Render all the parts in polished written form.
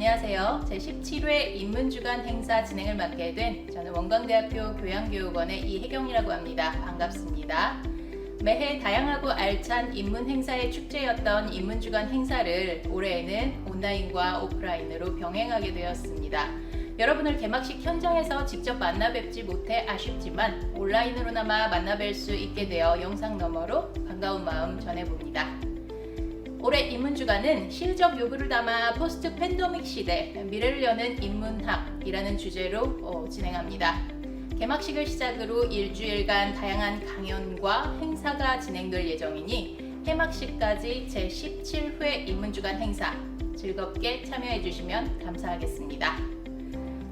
안녕하세요. 제17회 인문주간 행사 진행을 맡게 된 저는 원광대학교 교양교육원의 이혜경이라고 합니다. 반갑습니다. 매해 다양하고 알찬 인문 행사의 축제였던 인문주간 행사를 올해에는 온라인과 오프라인으로 병행하게 되었습니다. 여러분을 개막식 현장에서 직접 만나 뵙지 못해 아쉽지만 온라인으로나마 만나뵐 수 있게 되어 영상 너머로 반가운 마음 전해봅니다. 올해 인문주간은 시의적 요구를 담아 포스트 팬데믹 시대 미래를 여는 인문학이라는 주제로 진행합니다. 개막식을 시작으로 일주일간 다양한 강연과 행사가 진행될 예정이니 개막식까지 제17회 인문주간 행사 즐겁게 참여해 주시면 감사하겠습니다.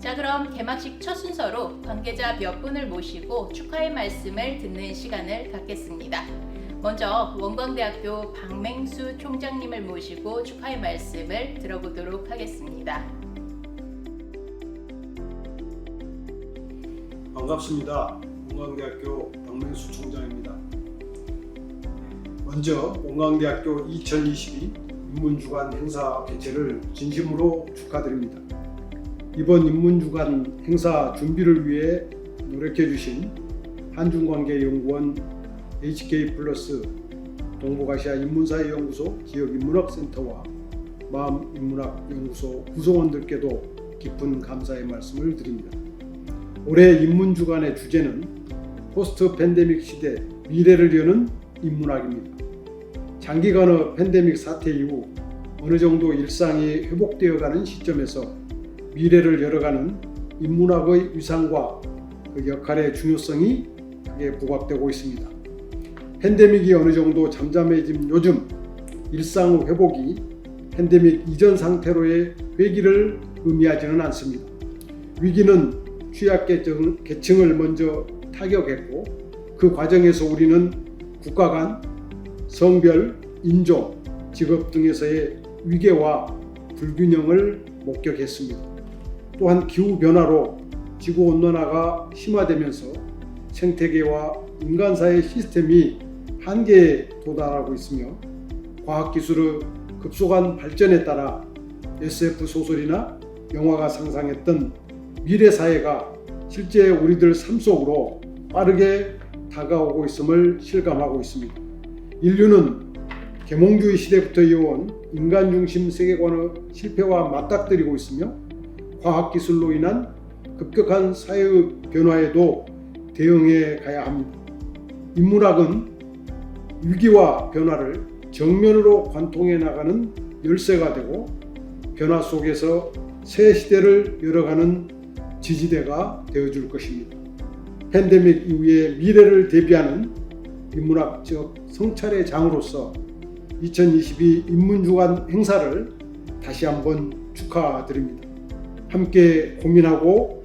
자, 그럼 개막식 첫 순서로 관계자 몇 분을 모시고 축하의 말씀을 듣는 시간을 갖겠습니다. 먼저 원광대학교 박맹수 총장님을 모시고 축하의 말씀을 들어보도록 하겠습니다. 반갑습니다. 원광대학교 박맹수 총장입니다. 먼저 원광대학교 2022 인문주간 행사 개최를 진심으로 축하드립니다. 이번 인문주간 행사 준비를 위해 노력해 주신 한중관계연구원 HK+ 동북아시아 인문사회연구소 지역인문학센터와 마음인문학연구소 구성원들께도 깊은 감사의 말씀을 드립니다. 올해 인문주간의 주제는 포스트 팬데믹 시대 미래를 여는 인문학입니다. 장기간의 팬데믹 사태 이후 어느 정도 일상이 회복되어가는 시점에서 미래를 열어가는 인문학의 위상과 그 역할의 중요성이 크게 부각되고 있습니다. 팬데믹이 어느 정도 잠잠해진 요즘 일상 회복이 팬데믹 이전 상태로의 회귀를 의미하지는 않습니다. 위기는 취약계층을 먼저 타격했고 그 과정에서 우리는 국가 간, 성별, 인종, 직업 등에서의 위계와 불균형을 목격했습니다. 또한 기후변화로 지구온난화가 심화되면서 생태계와 인간사의 시스템이 한계에 도달하고 있으며 과학기술의 급속한 발전에 따라 SF 소설이나 영화가 상상했던 미래 사회가 실제 우리들 삶 속으로 빠르게 다가오고 있음을 실감하고 있습니다. 인류는 계몽주의 시대부터 이어온 인간 중심 세계관의 실패와 맞닥뜨리고 있으며 과학기술로 인한 급격한 사회의 변화에도 대응해 가야 합니다. 인문학은 위기와 변화를 정면으로 관통해 나가는 열쇠가 되고 변화 속에서 새 시대를 열어가는 지지대가 되어줄 것입니다. 팬데믹 이후의 미래를 대비하는 인문학적 성찰의 장으로서 2022 인문주간 행사를 다시 한번 축하드립니다. 함께 고민하고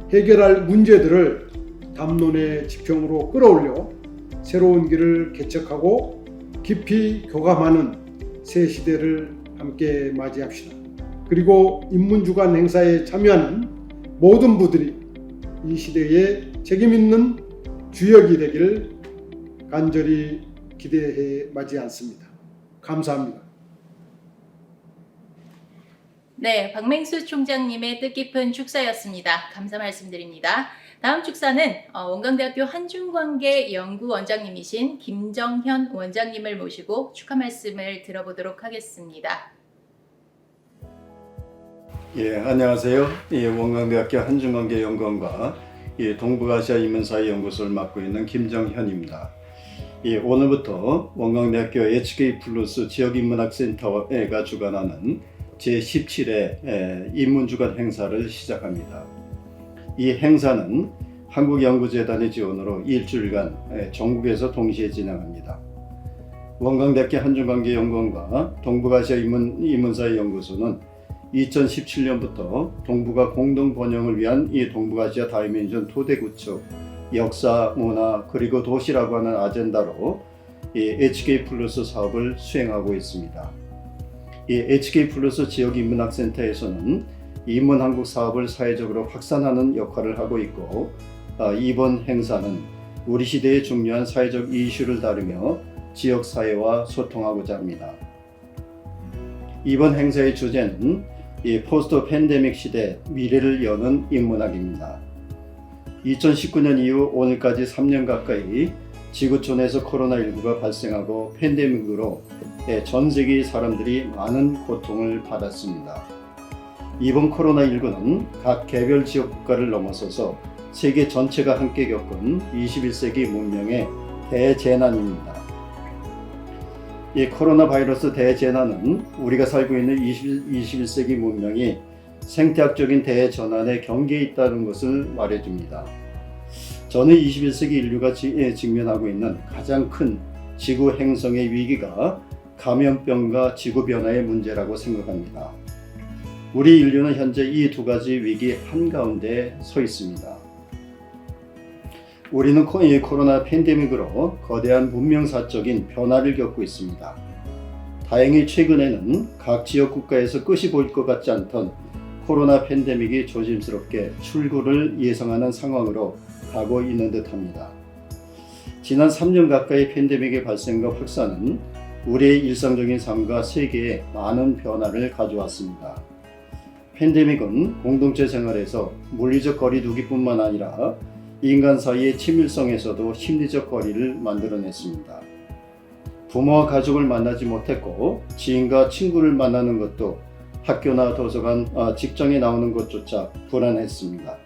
해결할 문제들을 담론의 지평으로 끌어올려 새로운 길을 개척하고 깊이 교감하는 새 시대를 함께 맞이합시다. 그리고 인문주간 행사에 참여하는 모든 분들이 이 시대에 책임있는 주역이 되길 간절히 기대해 마지 않습니다. 감사합니다. 네, 박맹수 총장님의 뜻깊은 축사였습니다. 감사 말씀드립니다. 다음 축사는 원광대학교 한중관계연구원장님이신 김정현 원장님을 모시고 축하 말씀을 들어보도록 하겠습니다. 예, 안녕하세요. 원광대학교 한중관계연구원과 동북아시아 인문사회연구소를 맡고 있는 김정현입니다. 오늘부터 원광대학교 HK+ 지역인문학센터가 주관하는 제17회 인문주간 행사를 시작합니다. 이 행사는 한국연구재단의 지원으로 일주일간 전국에서 동시에 진행합니다. 원광대학교 한중관계연구원과 동북아시아 인문사회연구소는 2017년부터 동북아 공동 번영을 위한 이 동북아시아 다이멘션 토대 구축, 역사, 문화, 그리고 도시라고 하는 아젠다로 이 HK+ 사업을 수행하고 있습니다. 이 HK+ 지역인문학센터에서는 인문한국 사업을 사회적으로 확산하는 역할을 하고 있고, 이번 행사는 우리 시대의 중요한 사회적 이슈를 다루며 지역사회와 소통하고자 합니다. 이번 행사의 주제는 이 포스트 팬데믹 시대 미래를 여는 인문학입니다. 2019년 이후 오늘까지 3년 가까이 지구촌에서 코로나19가 발생하고 팬데믹으로 전 세계의 사람들이 많은 고통을 받았습니다. 이번 코로나19는 각 개별 지역 국가를 넘어서서 세계 전체가 함께 겪은 21세기 문명의 대재난입니다. 이 코로나 바이러스 대재난은 우리가 살고 있는 21세기 문명이 생태학적인 대전환의 경계에 있다는 것을 말해줍니다. 저는 21세기 인류가 직면하고 있는 가장 큰 지구 행성의 위기가 감염병과 지구변화의 문제라고 생각합니다. 우리 인류는 현재 이 두 가지 위기 한가운데 서 있습니다. 우리는 코로나 팬데믹으로 거대한 문명사적인 변화를 겪고 있습니다. 다행히 최근에는 각 지역 국가에서 끝이 보일 것 같지 않던 코로나 팬데믹이 조심스럽게 출구를 예상하는 상황으로 가고 있는 듯합니다. 지난 3년 가까이 팬데믹의 발생과 확산은 우리의 일상적인 삶과 세계에 많은 변화를 가져왔습니다. 팬데믹은 공동체 생활에서 물리적 거리두기뿐만 아니라 인간 사이의 친밀성에서도 심리적 거리를 만들어냈습니다. 부모와 가족을 만나지 못했고 지인과 친구를 만나는 것도 학교나 도서관, 직장에 나오는 것조차 불안했습니다.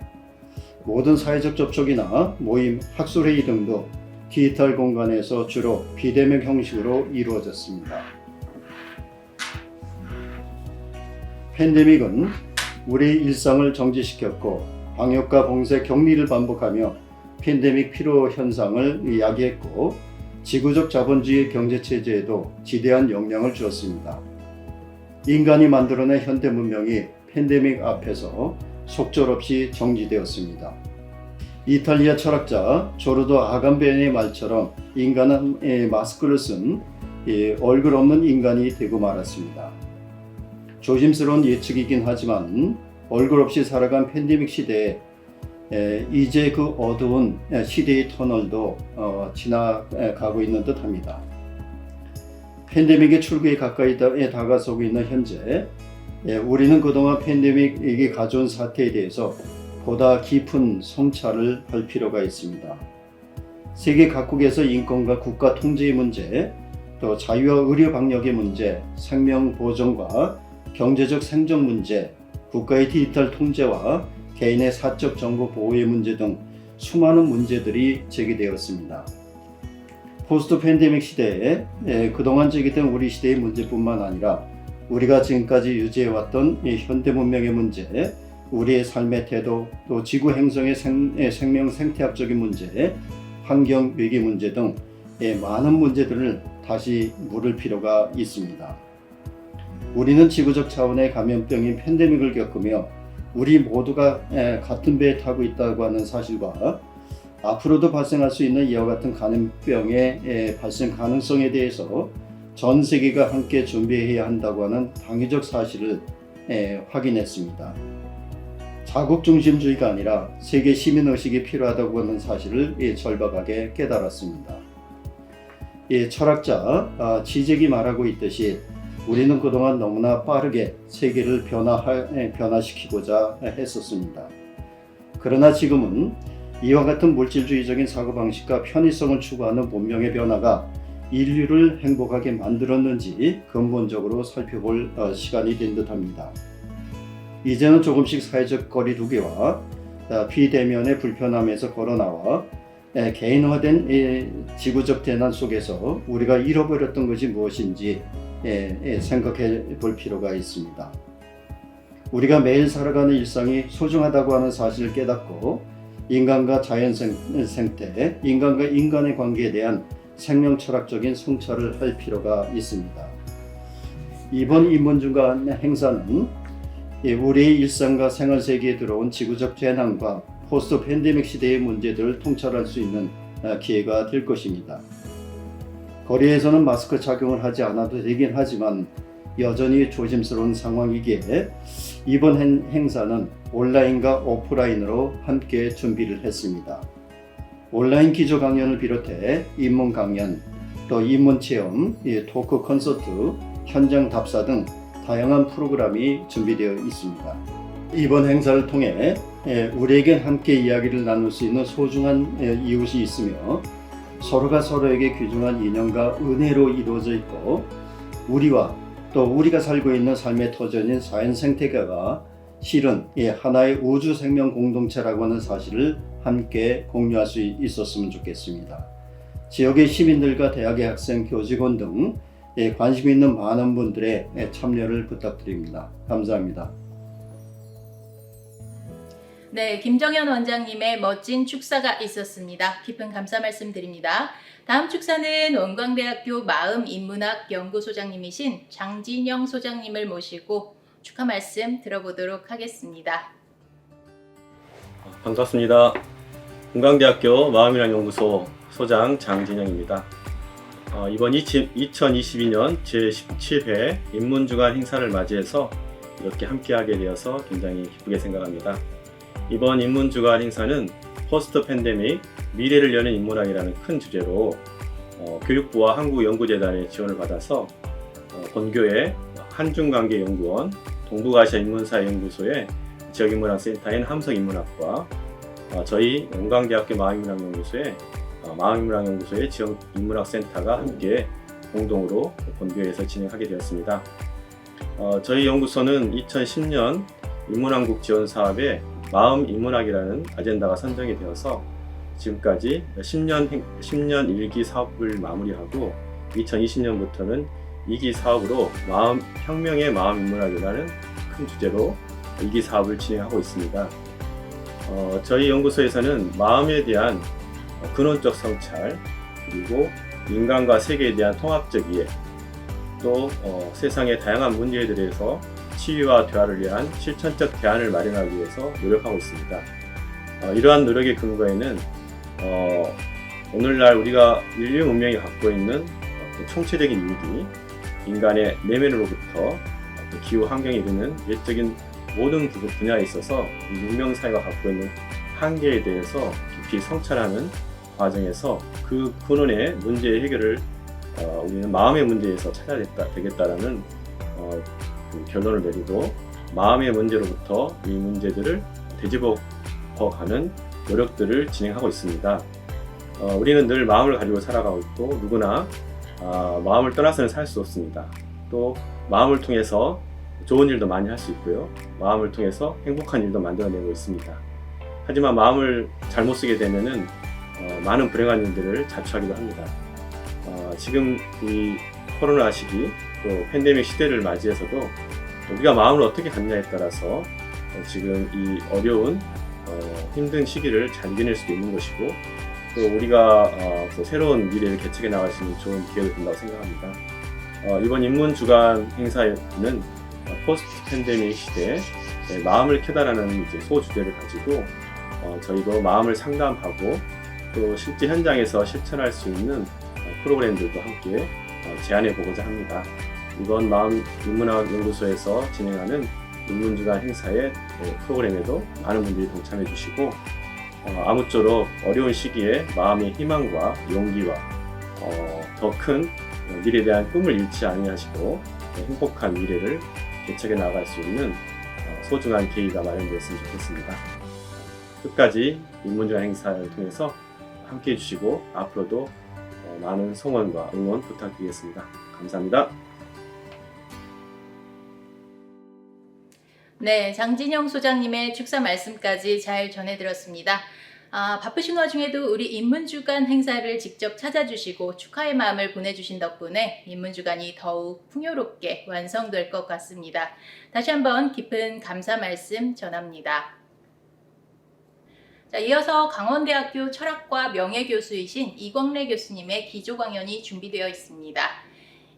모든 사회적 접촉이나 모임, 학술회의 등도 디지털 공간에서 주로 비대면 형식으로 이루어졌습니다. 팬데믹은 우리의 일상을 정지시켰고 방역과 봉쇄, 격리를 반복하며 팬데믹 피로 현상을 야기했고 지구적 자본주의 경제체제에도 지대한 영향을 주었습니다. 인간이 만들어낸 현대 문명이 팬데믹 앞에서 속절없이 정지되었습니다. 이탈리아 철학자 조르도 아감베의 말처럼 인간은 마스크를 쓴 얼굴 없는 인간이 되고 말았습니다. 조심스러운 예측이긴 하지만 얼굴 없이 살아간 팬데믹 시대에 이제 그 어두운 시대의 터널도 지나가고 있는 듯합니다. 팬데믹의 출구에 가까이 다가서고 있는 현재 우리는 그동안 팬데믹이 가져온 사태에 대해서 보다 깊은 성찰을 할 필요가 있습니다. 세계 각국에서 인권과 국가 통제의 문제, 또 자유와 의료 방역의 문제, 생명 보존과 경제적 생존 문제, 국가의 디지털 통제와 개인의 사적 정보 보호의 문제 등 수많은 문제들이 제기되었습니다. 포스트 팬데믹 시대에 그동안 제기된 우리 시대의 문제뿐만 아니라 우리가 지금까지 유지해왔던 현대 문명의 문제, 우리의 삶의 태도, 또 지구 행성의 생명 생태학적인 문제, 환경 위기 문제 등 많은 문제들을 다시 물을 필요가 있습니다. 우리는 지구적 차원의 감염병인 팬데믹을 겪으며 우리 모두가 같은 배에 타고 있다고 하는 사실과 앞으로도 발생할 수 있는 이와 같은 감염병의 발생 가능성에 대해서 전 세계가 함께 준비해야 한다고 하는 당위적 사실을 확인했습니다. 자국 중심주의가 아니라 세계 시민의식이 필요하다고 하는 사실을 절박하게 깨달았습니다. 철학자 지젝이 말하고 있듯이 우리는 그동안 너무나 빠르게 세계를 변화시키고자 했었습니다. 그러나 지금은 이와 같은 물질주의적인 사고방식과 편의성을 추구하는 문명의 변화가 인류를 행복하게 만들었는지 근본적으로 살펴볼 시간이 된 듯합니다. 이제는 조금씩 사회적 거리두기와 비대면의 불편함에서 걸어나와 개인화된 지구적 대난 속에서 우리가 잃어버렸던 것이 무엇인지 생각해 볼 필요가 있습니다. 우리가 매일 살아가는 일상이 소중하다고 하는 사실을 깨닫고 인간과 자연 생태, 인간과 인간의 관계에 대한 생명 철학적인 성찰을 할 필요가 있습니다. 이번 인문주간 행사는 우리의 일상과 생활 세계에 들어온 지구적 재난과 포스트 팬데믹 시대의 문제들을 통찰할 수 있는 기회가 될 것입니다. 거리에서는 마스크 착용을 하지 않아도 되긴 하지만 여전히 조심스러운 상황이기에 이번 행사는 온라인과 오프라인으로 함께 준비를 했습니다. 온라인 기조 강연을 비롯해 입문 강연, 또 입문 체험, 토크 콘서트, 현장 답사 등 다양한 프로그램이 준비되어 있습니다. 이번 행사를 통해 우리에겐 함께 이야기를 나눌 수 있는 소중한 이웃이 있으며 서로가 서로에게 귀중한 인연과 은혜로 이루어져 있고 우리와 또 우리가 살고 있는 삶의 터전인 자연 생태계가 실은 하나의 우주 생명 공동체라고 하는 사실을 함께 공유할 수 있었으면 좋겠습니다. 지역의 시민들과 대학의 학생, 교직원 등 관심 있는 많은 분들의 참여를 부탁드립니다. 감사합니다. 네, 김정현 원장님의 멋진 축사가 있었습니다. 깊은 감사 말씀드립니다. 다음 축사는 원광대학교 마음인문학 연구소장님이신 장진영 소장님을 모시고 축하 말씀 들어보도록 하겠습니다. 반갑습니다. 원광대학교 마음인문학연구소 소장 장진영입니다. 이번 2022년 제17회 인문주간 행사를 맞이해서 이렇게 함께하게 되어서 굉장히 기쁘게 생각합니다. 이번 인문주간 행사는 포스트 팬데믹 미래를 여는 인문학이라는 큰 주제로 교육부와 한국연구재단의 지원을 받아서 본교의 한중관계연구원, 동북아시아인문사연구소의 지역인문학센터인 함성인문학과 저희 원광대학교 마음인문학연구소의 마음인문학연구소의 지역인문학센터가 함께 공동으로 본교에서 진행하게 되었습니다. 저희 연구소는 2010년 인문왕국 지원 사업에 마음인문학이라는 아젠다가 선정이 되어서 지금까지 10년 1기 사업을 마무리하고 2020년부터는 2기 사업으로 혁명의 마음인문학이라는 큰 주제로 2기 사업을 진행하고 있습니다. 저희 연구소에서는 마음에 대한 근원적 성찰, 그리고 인간과 세계에 대한 통합적 이해, 또 세상의 다양한 문제에 대해서 치유와 대화를 위한 실천적 대안을 마련하기 위해서 노력하고 있습니다. 이러한 노력의 근거에는 오늘날 우리가 인류 문명이 갖고 있는 총체적인 위기, 인간의 내면으로부터 기후 환경에 이르는 외적인 모든 분야에 있어서 이 문명사회가 갖고 있는 한계에 대해서 깊이 성찰하는 과정에서 그 근원의 문제의 해결을 우리는 마음의 문제에서 찾아야 되겠다라는 그 결론을 내리고 마음의 문제로부터 이 문제들을 되짚어가는 노력들을 진행하고 있습니다. 우리는 늘 마음을 가지고 살아가고 있고 누구나 마음을 떠나서는 살 수 없습니다. 또 마음을 통해서 좋은 일도 많이 할 수 있고요. 마음을 통해서 행복한 일도 만들어내고 있습니다. 하지만 마음을 잘못 쓰게 되면은 많은 불행한 일들을 자초하기도 합니다. 지금 이 코로나 시기 또 팬데믹 시대를 맞이해서도 우리가 마음을 어떻게 갖냐에 따라서 지금 이 어려운 힘든 시기를 잘 이겨낼 수도 있는 것이고 또 우리가 또 새로운 미래를 개척해 나갈 수 있는 좋은 기회가 된다고 생각합니다. 이번 인문주간 행사는 포스트 팬데믹 시대에 마음을 캐다라는 소주제를 가지고 저희도 마음을 상담하고 또 실제 현장에서 실천할 수 있는 프로그램들도 함께 제안해 보고자 합니다. 이번 마음인문학연구소에서 진행하는 인문주간 행사의 프로그램에도 많은 분들이 동참해 주시고 아무쪼록 어려운 시기에 마음의 희망과 용기와 더 큰 미래에 대한 꿈을 잃지 아니하시고 행복한 미래를 개척해 나갈 수 있는 소중한 계기가 마련되었으면 좋겠습니다. 끝까지 인문주간 행사를 통해서 함께 해주시고 앞으로도 많은 성원과 응원 부탁드리겠습니다. 감사합니다. 네, 장진영 소장님의 축사 말씀까지 잘 전해들었습니다. 바쁘신 와중에도 우리 인문주간 행사를 직접 찾아주시고 축하의 마음을 보내주신 덕분에 인문주간이 더욱 풍요롭게 완성될 것 같습니다. 다시 한번 깊은 감사 말씀 전합니다. 자, 이어서 강원대학교 철학과 명예교수이신 이광래 교수님의 기조 강연이 준비되어 있습니다.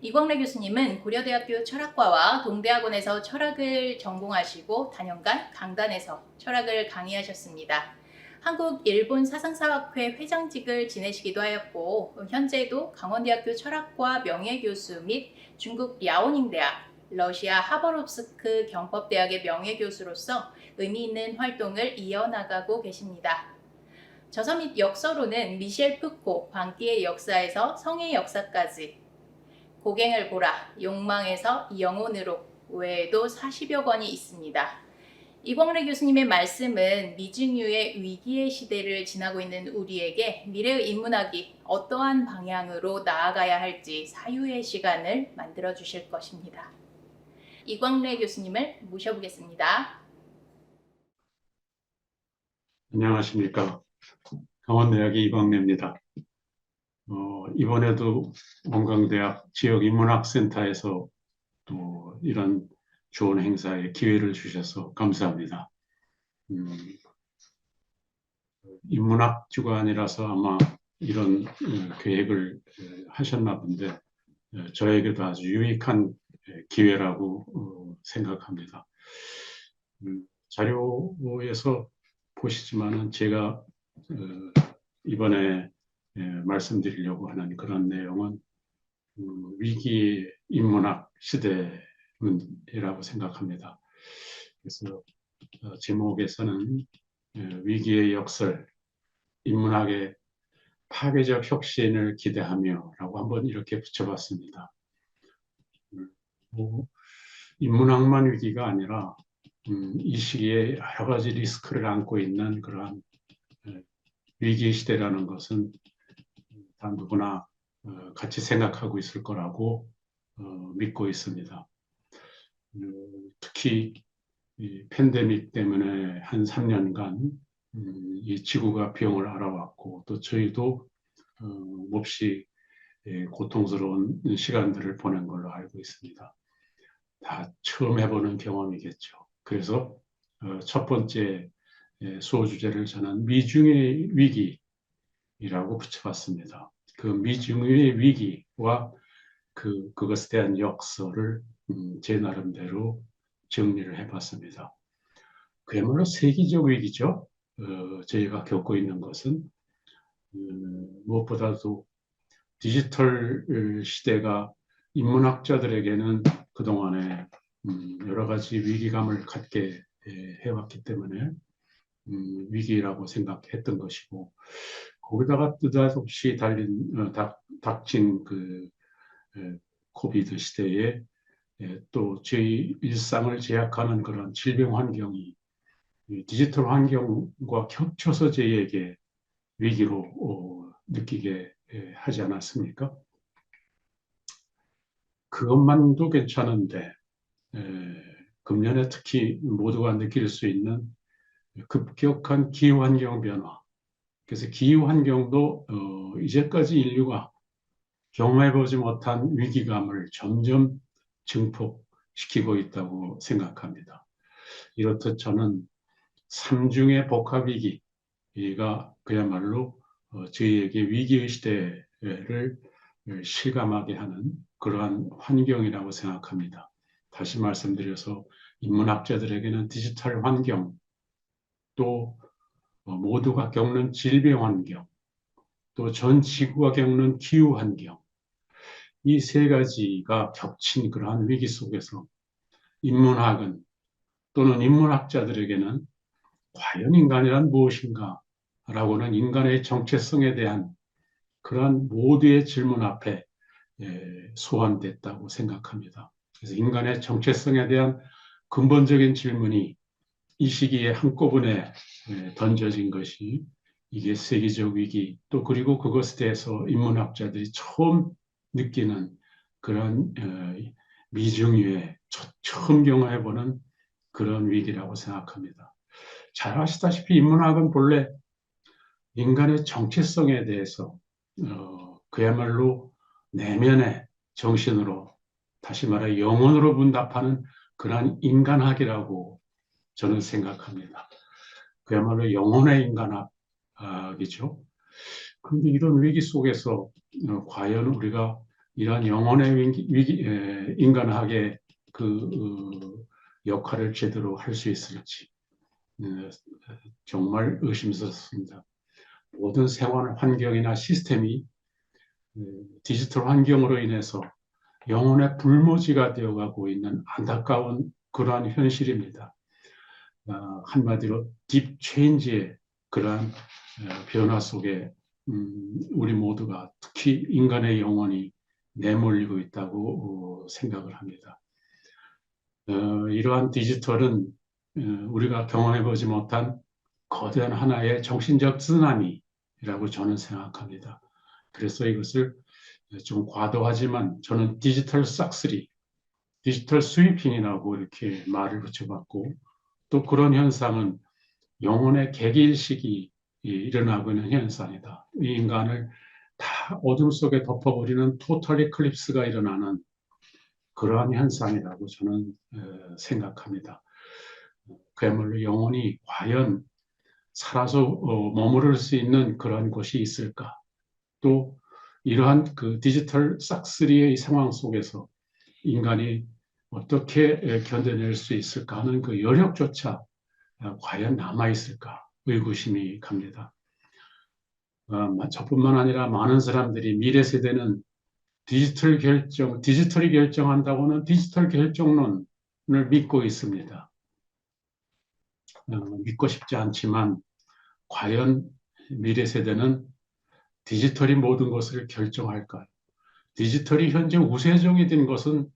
이광래 교수님은 고려대학교 철학과와 동대학원에서 철학을 전공하시고 단연간 강단에서 철학을 강의하셨습니다. 한국 일본 사상사학회 회장직을 지내시기도 하였고 현재도 강원대학교 철학과 명예교수 및 중국 랴오닝 대학, 러시아 하버롭스크 경법대학의 명예교수로서 의미 있는 활동을 이어나가고 계십니다. 저서 및 역서로는 미셸 푸코, 광기의 역사에서 성의 역사까지, 고갱을 보라, 욕망에서 영혼으로, 외에도 40여 권이 있습니다. 이광래 교수님의 말씀은 미증유의 위기의 시대를 지나고 있는 우리에게 미래의 인문학이 어떠한 방향으로 나아가야 할지 사유의 시간을 만들어 주실 것입니다. 이광래 교수님을 모셔보겠습니다. 안녕하십니까. 강원대학의 이광래입니다. 이번에도 원광대학 지역인문학센터에서 또 이런 좋은 행사에 기회를 주셔서 감사합니다. 인문학 주간이라서 아마 이런 계획을 하셨나 본데 저에게도 아주 유익한 기회라고 생각합니다. 자료에서 보시지만은 제가 이번에 말씀드리려고 하는 그런 내용은 위기 인문학 시대라고 생각합니다. 그래서 제목에서는 위기의 역설, 인문학의 파괴적 혁신을 기대하며라고 한번 이렇게 붙여봤습니다. 인문학만 위기가 아니라 이 시기에 여러 가지 리스크를 안고 있는 그러한 위기 시대라는 것은 다 누구나 같이 생각하고 있을 거라고 믿고 있습니다. 특히 이 팬데믹 때문에 한 3년간 이 지구가 병을 앓아왔고 또 저희도 몹시 고통스러운 시간들을 보낸 걸로 알고 있습니다. 다 처음 해보는 경험이겠죠. 그래서 첫 번째 수호 주제를 저는 미중의 위기라고 붙여봤습니다. 그 미중의 위기와 그것에 대한 역설을 제 나름대로 정리를 해봤습니다. 그야말로 세계적 위기죠. 저희가 겪고 있는 것은 무엇보다도 디지털 시대가 인문학자들에게는 그동안에 여러 가지 위기감을 갖게 해왔기 때문에 위기라고 생각했던 것이고 거기다가 느닷없이 닥친 그 코비드 시대에 또 저희 일상을 제약하는 그런 질병 환경이 디지털 환경과 겹쳐서 저희에게 위기로 느끼게 하지 않았습니까? 그것만도 괜찮은데 금년에 특히 모두가 느낄 수 있는 급격한 기후환경 변화. 그래서 기후환경도 이제까지 인류가 경험해보지 못한 위기감을 점점 증폭시키고 있다고 생각합니다. 이렇듯 저는 삼중의 복합위기가 그야말로 저희에게 위기의 시대를 실감하게 하는 그러한 환경이라고 생각합니다. 다시 말씀드려서 인문학자들에게는 디지털 환경, 또 모두가 겪는 질병 환경, 또 전 지구가 겪는 기후 환경, 이 세 가지가 겹친 그러한 위기 속에서 인문학은 또는 인문학자들에게는 과연 인간이란 무엇인가? 라고는 인간의 정체성에 대한 그러한 모두의 질문 앞에 소환됐다고 생각합니다. 그래서 인간의 정체성에 대한 근본적인 질문이 이 시기에 한꺼번에 던져진 것이 이게 세계적 위기 또 그리고 그것에 대해서 인문학자들이 처음 느끼는 그런 미중유의 처음 경험해보는 그런 위기라고 생각합니다. 잘 아시다시피 인문학은 본래 인간의 정체성에 대해서 그야말로 내면의 정신으로 다시 말해 영혼으로 문답하는 그러한 인간학이라고 저는 생각합니다. 그야말로 영혼의 인간학이죠. 그런데 이런 위기 속에서 과연 우리가 이러한 영혼의 인간학의 그 역할을 제대로 할 수 있을지 정말 의심스럽습니다. 모든 생활 환경이나 시스템이 디지털 환경으로 인해서 영혼의 불모지가 되어가고 있는 안타까운 그러한 현실입니다. 한마디로 딥 체인지의 그러한 변화 속에 우리 모두가 특히 인간의 영혼이 내몰리고 있다고 생각을 합니다. 이러한 디지털은 우리가 경험해보지 못한 거대한 하나의 정신적 쓰나미라고 저는 생각합니다. 그래서 이것을 좀 과도하지만 저는 디지털 싹쓸이, 디지털 스위핑이라고 이렇게 말을 붙여봤고, 또 그런 현상은 영혼의 개기일식이 일어나고 있는 현상이다. 이 인간을 다 어둠 속에 덮어버리는 토탈 에클립스가 일어나는 그러한 현상이라고 저는 생각합니다. 그야말로 영혼이 과연 살아서 머무를 수 있는 그런 곳이 있을까? 또 이러한 그 디지털 싹쓸이의 상황 속에서 인간이 어떻게 견뎌낼 수 있을까 하는 그 여력조차 과연 남아있을까 의구심이 갑니다. 저뿐만 아니라 많은 사람들이 미래 세대는 디지털이 결정한다고는 디지털 결정론을 믿고 있습니다. 믿고 싶지 않지만 과연 미래 세대는 디지털이 모든 것을 결정할까요? 디지털이 현재 우세종이 된 것은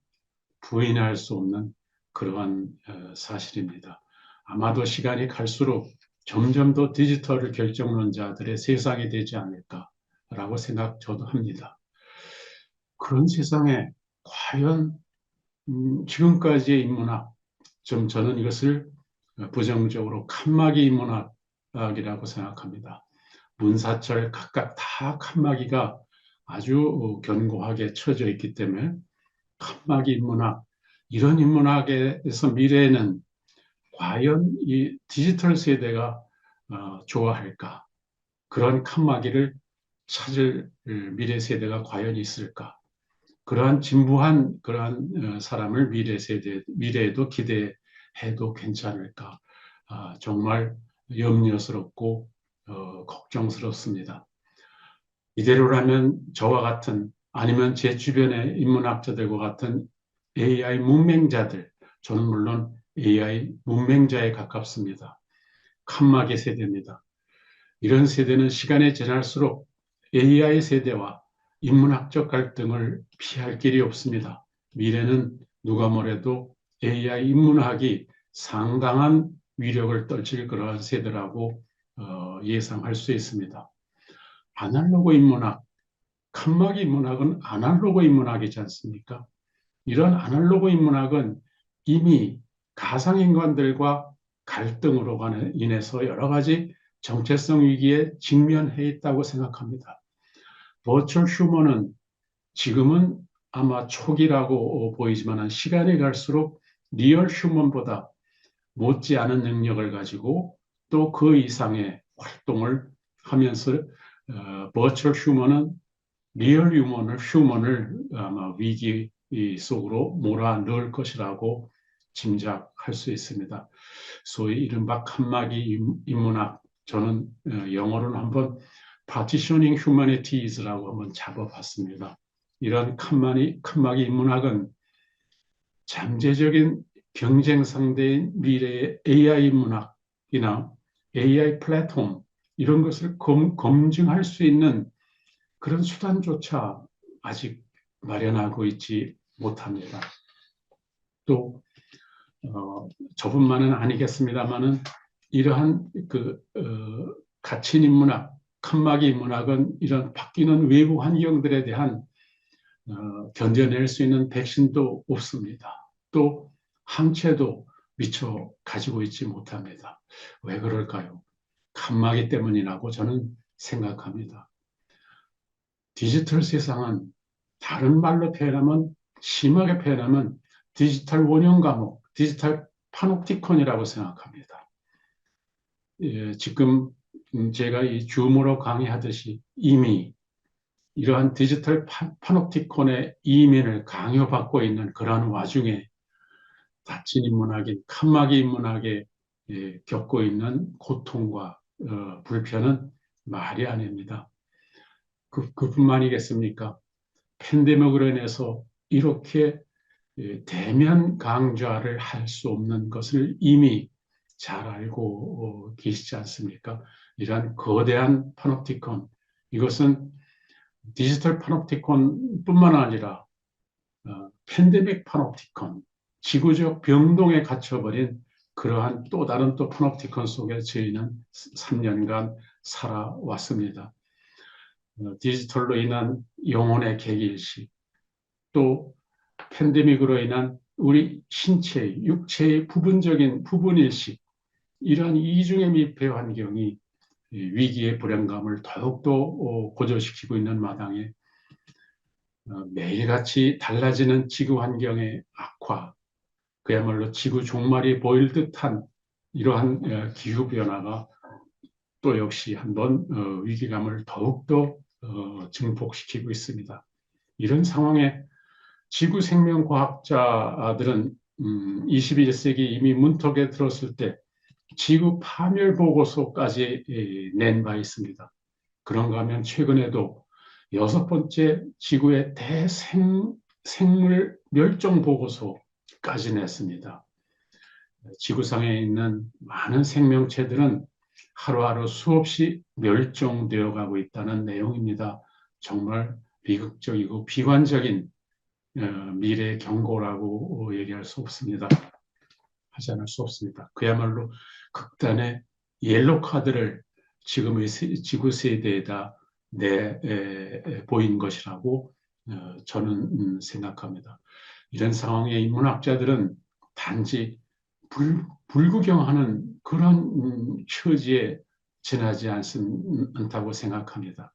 부인할 수 없는 그러한 사실입니다. 아마도 시간이 갈수록 점점 더 디지털을 결정론자들의 세상이 되지 않을까라고 저도 합니다. 그런 세상에 과연 지금까지의 인문학, 저는 이것을 부정적으로 칸막이 인문학이라고 생각합니다. 문사철 각각 다 칸막이가 아주 견고하게 쳐져 있기 때문에 칸막이 인문학, 이런 인문학에서 미래에는 과연 이 디지털 세대가 좋아할까? 그런 칸막이를 찾을 미래 세대가 과연 있을까? 그러한 진부한 그러한 사람을 미래에도 기대해도 괜찮을까? 정말 염려스럽고 걱정스럽습니다. 이대로라면 저와 같은 아니면 제 주변의 인문학자들과 같은 AI 문맹자들, 저는 물론 AI 문맹자에 가깝습니다. 칸막이 세대입니다. 이런 세대는 시간이 지날수록 AI 세대와 인문학적 갈등을 피할 길이 없습니다. 미래는 누가 뭐래도 AI 인문학이 상당한 위력을 떨칠 그러한 세대라고 예상할 수 있습니다. 아날로그 인문학, 칸막이 인문학은 아날로그 인문학이지 않습니까? 이런 아날로그 인문학은 이미 가상인간들과 갈등으로 인해서 여러 가지 정체성 위기에 직면해 있다고 생각합니다. 버추얼 휴먼은 지금은 아마 초기라고 보이지만 시간이 갈수록 리얼 휴먼보다 못지않은 능력을 가지고 또 그 이상의 활동을 하면서 버추얼 휴먼은 리얼 휴먼을 아마 위기 속으로 몰아넣을 것이라고 짐작할 수 있습니다. 소위 이른바 칸막이 인문학, 저는 영어로는 한번 Partitioning Humanities라고 한번 잡아봤습니다. 이런 칸막이 인문학은 잠재적인 경쟁 상대인 미래의 AI 인문학이나 AI 플랫폼, 이런 것을 검증할 수 있는 그런 수단조차 아직 마련하고 있지 못합니다. 또 저뿐만은 아니겠습니다만은 이러한 갇힌 인문학, 칸막이 인문학은 이런 바뀌는 외부 환경들에 대한 견뎌낼 수 있는 백신도 없습니다. 또 항체도 미처 가지고 있지 못합니다. 왜 그럴까요? 칸막이 때문이라고 저는 생각합니다. 디지털 세상은 다른 말로 표현하면, 심하게 표현하면 디지털 원형 과목, 디지털 파놉티콘이라고 생각합니다. 지금 제가 이 줌으로 강의하듯이 이미 이러한 디지털 파놉티콘의 이면을 강요받고 있는 그러한 와중에 닫힌 인문학인 칸막이 인문학에 겪고 있는 고통과 불편은 말이 아닙니다. 그뿐만이겠습니까? 팬데믹으로 인해서 이렇게 대면 강좌를 할 수 없는 것을 이미 잘 알고 계시지 않습니까? 이러한 거대한 파놉티콘, 이것은 디지털 파놉티콘뿐만 아니라 팬데믹 파놉티콘, 지구적 병동에 갇혀버린 그러한 또 다른 또 파놉티콘 속에 저희는 3년간 살아왔습니다. 디지털로 인한 영혼의 객일식, 또 팬데믹으로 인한 우리 신체의, 육체의 부분적인 부분일식, 이러한 이중의 밀폐 환경이 위기의 불안감을 더욱더 고조시키고 있는 마당에 매일같이 달라지는 지구 환경의 악화, 그야말로 지구 종말이 보일 듯한 이러한 기후변화가 또 역시 한번 위기감을 더욱더 증폭시키고 있습니다. 이런 상황에 지구 생명 과학자들은 21세기 이미 문턱에 들었을 때 지구 파멸 보고서까지 낸 바 있습니다. 그런가 하면 최근에도 6번째 지구의 대생물 멸종 보고서까지 냈습니다. 지구상에 있는 많은 생명체들은 하루하루 수없이 멸종되어 가고 있다는 내용입니다. 정말 비극적이고 비관적인 미래 경고라고 얘기할 수 없습니다. 하지 않을 수 없습니다. 그야말로 극단의 옐로 카드를 지금의 지구 세대에다 보인 것이라고 저는 생각합니다. 이런 상황에 인문학자들은 단지 불구경하는 그런 처지에 지나지 않다고 생각합니다.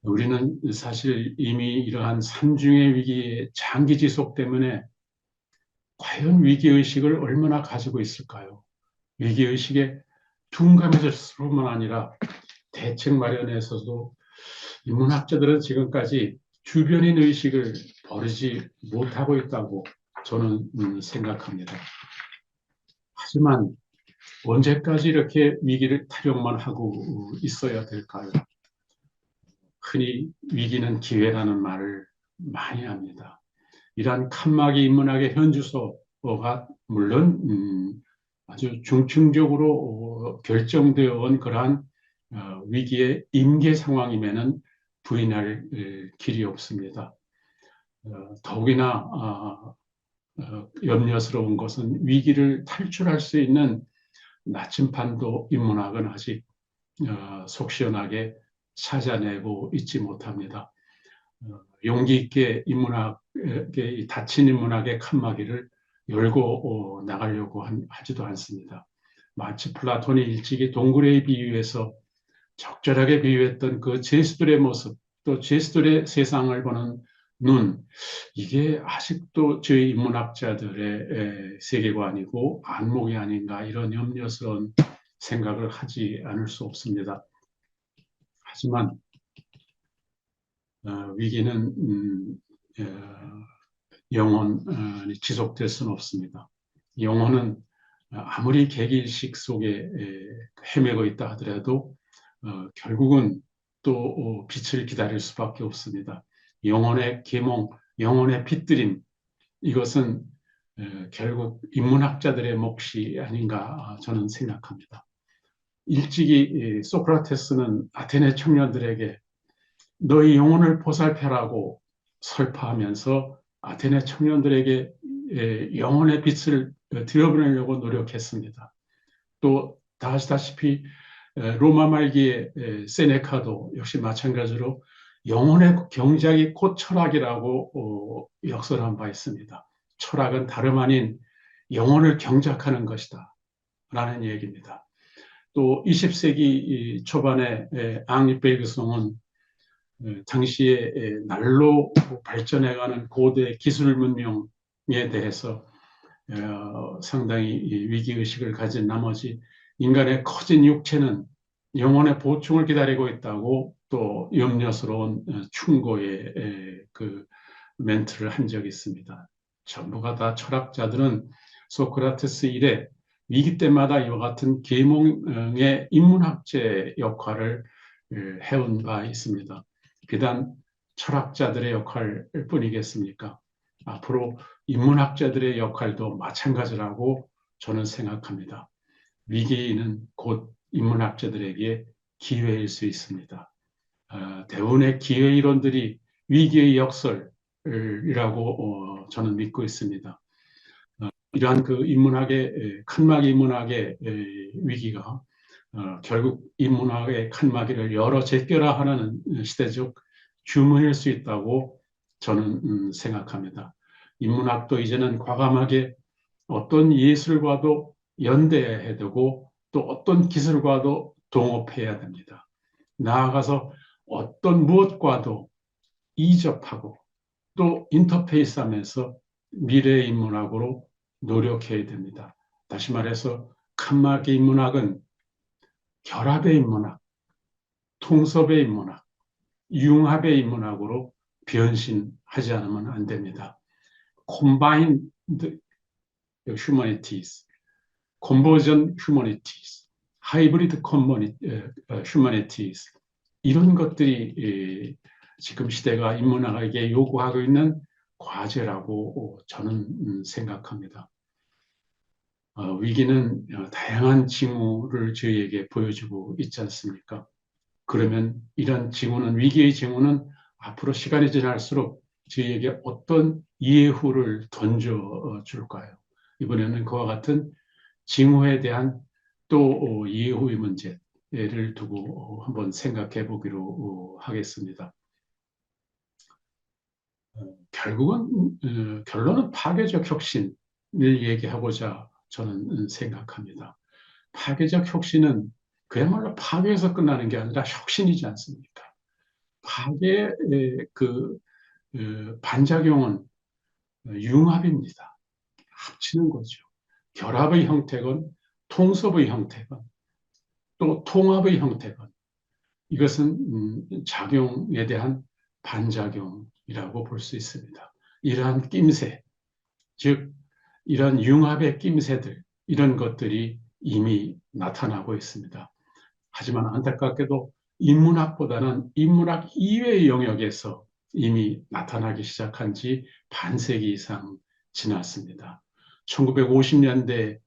우리는 사실 이미 이러한 삼중의 위기의 장기 지속 때문에 과연 위기의식을 얼마나 가지고 있을까요? 위기의식에 둔감해질 뿐만 아니라 대책 마련에서도 인문학자들은 지금까지 주변인 의식을 버리지 못하고 있다고 저는 생각합니다. 하지만 언제까지 이렇게 위기를 타령만 하고 있어야 될까요? 흔히 위기는 기회라는 말을 많이 합니다. 이러한 칸막이 인문학의 현주소가 물론 아주 중층적으로 결정되어 온 그러한 위기의 임계 상황이면은 부인할 길이 없습니다. 더욱이나 염려스러운 것은 위기를 탈출할 수 있는 나침반도 인문학은 아직 속 시원하게 찾아내고 있지 못합니다. 용기 있게 인문학의 닫힌 인문학의 칸막이를 열고 나가려고 하지도 않습니다. 마치 플라톤이 일찍이 동굴의 비유에서 적절하게 비유했던 그 제수들의 모습, 또 제수들의 세상을 보는 눈, 이게 아직도 저희 인문학자들의 세계관이고 안목이 아닌가, 이런 염려스러운 생각을 하지 않을 수 없습니다. 하지만 위기는 영원히 지속될 수는 없습니다. 영혼은 아무리 계기일식 속에 헤매고 있다 하더라도 결국은 또 빛을 기다릴 수밖에 없습니다. 영혼의 계몽, 영혼의 빛들임, 이것은 결국 인문학자들의 몫이 아닌가 저는 생각합니다. 일찍이 소크라테스는 아테네 청년들에게 너희 영혼을 보살펴라고 설파하면서 아테네 청년들에게 영혼의 빛을 들여보내려고 노력했습니다. 또 다 아시다시피 로마 말기의 세네카도 역시 마찬가지로 영혼의 경작이 곧 철학이라고 역설한 바 있습니다. 철학은 다름 아닌 영혼을 경작하는 것이다 라는 얘기입니다. 또 20세기 초반에 앙리 베르그송은 당시에 날로 발전해가는 고대 기술 문명에 대해서 상당히 위기의식을 가진 나머지 인간의 커진 육체는 영혼의 보충을 기다리고 있다고 또 염려스러운 충고의 그 멘트를 한 적이 있습니다. 전부가 다 철학자들은 소크라테스 이래 위기 때마다 이와 같은 계몽의 인문학자의 역할을 해온 바 있습니다. 비단 철학자들의 역할 뿐이겠습니까? 앞으로 인문학자들의 역할도 마찬가지라고 저는 생각합니다. 위기는 곧 인문학자들에게 기회일 수 있습니다. 대부분의 기회 이론들이 위기의 역설이라고 저는 믿고 있습니다. 이러한 그 인문학의 칸막이 인문학의 위기가 결국 인문학의 칸막이를 열어 제껴라 하는 시대적 주문일 수 있다고 저는 생각합니다. 인문학도 이제는 과감하게 어떤 예술과도 연대해야 되고 또 어떤 기술과도 동업해야 됩니다. 나아가서 어떤 무엇과도 이접하고 또 인터페이스하면서 미래의 인문학으로 노력해야 됩니다. 다시 말해서 칸막이 인문학은 결합의 인문학, 통섭의 인문학, 융합의 인문학으로 변신하지 않으면 안 됩니다. Combined humanities, convergent humanities, hybrid humanities 이런 것들이 지금 시대가 인문학에게 요구하고 있는 과제라고 저는 생각합니다. 위기는 다양한 징후를 저희에게 보여주고 있지 않습니까? 그러면 이런 징후는, 위기의 징후는 앞으로 시간이 지날수록 저희에게 어떤 예후를 던져줄까요? 이번에는 그와 같은 징후에 대한 또 예후의 문제를 두고 한번 생각해 보기로 하겠습니다. 결국은 결론은 파괴적 혁신을 얘기하고자 저는 생각합니다. 파괴적 혁신은 그야말로 파괴에서 끝나는 게 아니라 혁신이지 않습니까? 파괴의 반작용은 융합입니다. 합치는 거죠. 결합의 형태건 통섭의 형태건 또 통합의 형태건 이것은 작용에 대한 반작용이라고 볼 수 있습니다. 이러한 낌새, 즉 이런 융합의 낌새들, 이런 것들이 이미 나타나고 있습니다. 하지만 안타깝게도 인문학보다는 인문학 이외의 영역에서 이미 나타나기 시작한 지 반세기 이상 지났습니다. 1950년대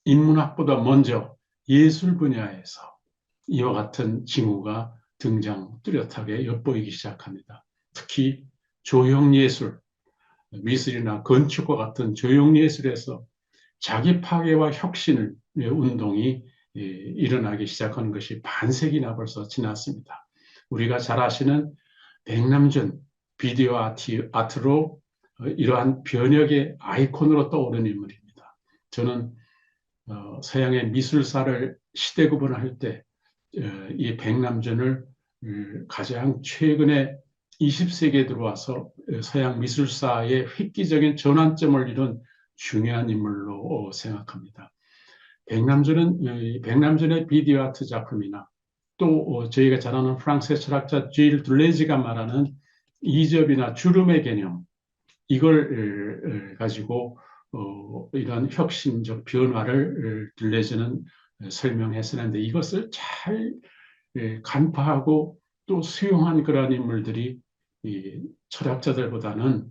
인문학보다 먼저 예술 분야에서 이와 같은 징후가 등장 뚜렷하게 엿보이기 시작합니다. 특히 조형예술, 미술이나 건축과 같은 조형예술에서 자기 파괴와 혁신의 운동이 일어나기 시작하는 것이 반세기나 벌써 지났습니다. 우리가 잘 아시는 백남준 비디오 아트로 이러한 변혁의 아이콘으로 떠오르는 인물입니다. 저는 서양의 미술사를 시대 구분할 때 이 백남준을 가장 최근에 20세기에 들어와서 서양 미술사의 획기적인 전환점을 이룬 중요한 인물로 생각합니다. 백남준의 비디오 아트 작품이나 또 저희가 잘 아는 프랑스의 철학자 질 둘레즈가 말하는 이접이나 주름의 개념, 이걸 가지고 이러한 혁신적 변화를 둘레즈는 설명했었는데 이것을 잘 간파하고 또 수용한 그러한 인물들이 철학자들보다는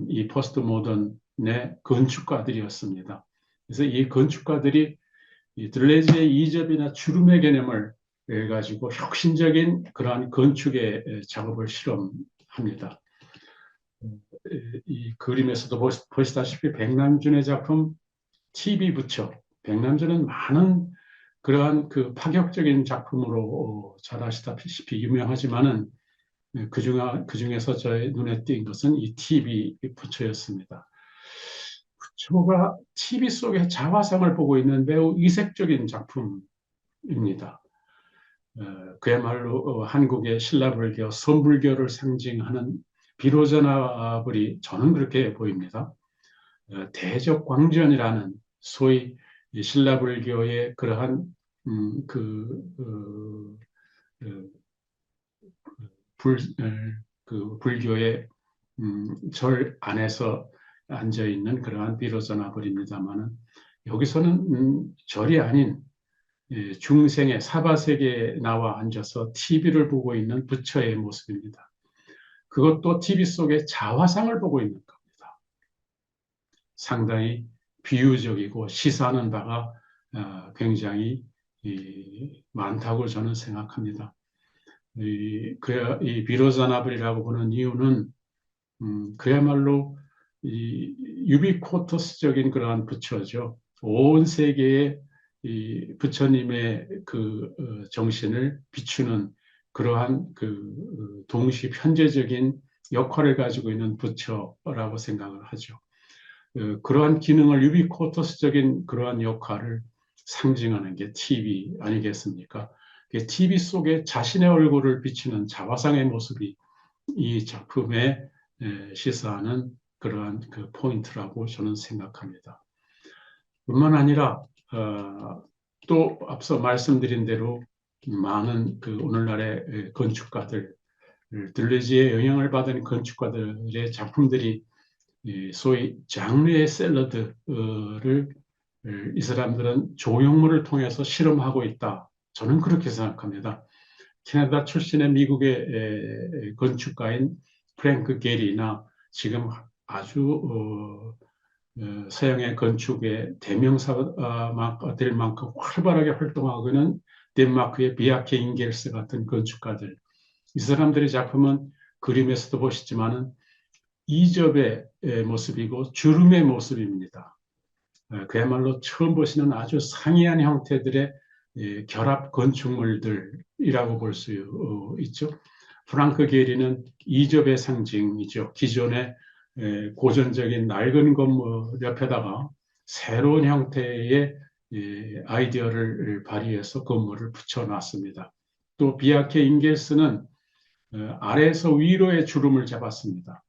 이 포스트 모던의 건축가들이었습니다. 그래서 이 건축가들이 이 들레즈의 이접이나 주름의 개념을 가지고 혁신적인 그러한 건축의 작업을 실험합니다. 이 그림에서도 보시다시피 백남준의 작품 TV 부처, 백남준은 많은 그러한 그 파격적인 작품으로 잘 아시다시피 유명하지만은 그 중에서 저의 눈에 띈 것은 이 TV 부처였습니다. 부처가 TV 속에 자화상을 보고 있는 매우 이색적인 작품입니다. 그야말로 한국의 신라불교, 선불교를 상징하는 비로자나불이 저는 그렇게 보입니다. 대적광전이라는 소위 신라불교의 그러한 불교의 절 안에서 앉아 있는 그러한 비로자나불입니다만은 여기서는 절이 아닌 중생의 사바세계에 나와 앉아서 TV를 보고 있는 부처의 모습입니다. 그것도 TV 속에 자화상을 보고 있는 겁니다. 상당히 비유적이고 시사하는 바가 굉장히 많다고 저는 생각합니다. 이 비로자나불이라고 보는 이유는 그야말로 이 유비쿼터스적인 그러한 부처죠. 온 세계에 이 부처님의 그 정신을 비추는 그러한 그 동시 편재적인 역할을 가지고 있는 부처라고 생각을 하죠. 그러한 기능을 유비쿼터스적인 그러한 역할을 상징하는 게 TV 아니겠습니까? TV 속에 자신의 얼굴을 비추는 자화상의 모습이 이 작품에 시사하는 그러한 그 포인트라고 저는 생각합니다. 뿐만 아니라 또 앞서 말씀드린 대로 많은 그 오늘날의 건축가들, 들레지의 영향을 받은 건축가들의 작품들이 소위 장르의 샐러드를 이 사람들은 조형물을 통해서 실험하고 있다. 저는 그렇게 생각합니다. 캐나다 출신의 미국의 건축가인 프랭크 게리나 지금 아주 서양의 건축의 대명사가 될 만큼 활발하게 활동하고 있는 덴마크의 비아케 잉겔스 같은 건축가들. 이 사람들의 작품은 그림에서도 보시지만은 이접의 모습이고 주름의 모습입니다. 그야말로 처음 보시는 아주 상이한 형태들의 결합 건축물들이라고 볼 수 있죠. 프랑크 게리는 이접의 상징이죠. 기존의 고전적인 낡은 건물 옆에다가 새로운 형태의 아이디어를 발휘해서 건물을 붙여놨습니다. 또 비아케 잉겔스는 아래에서 위로의 주름을 잡았습니다.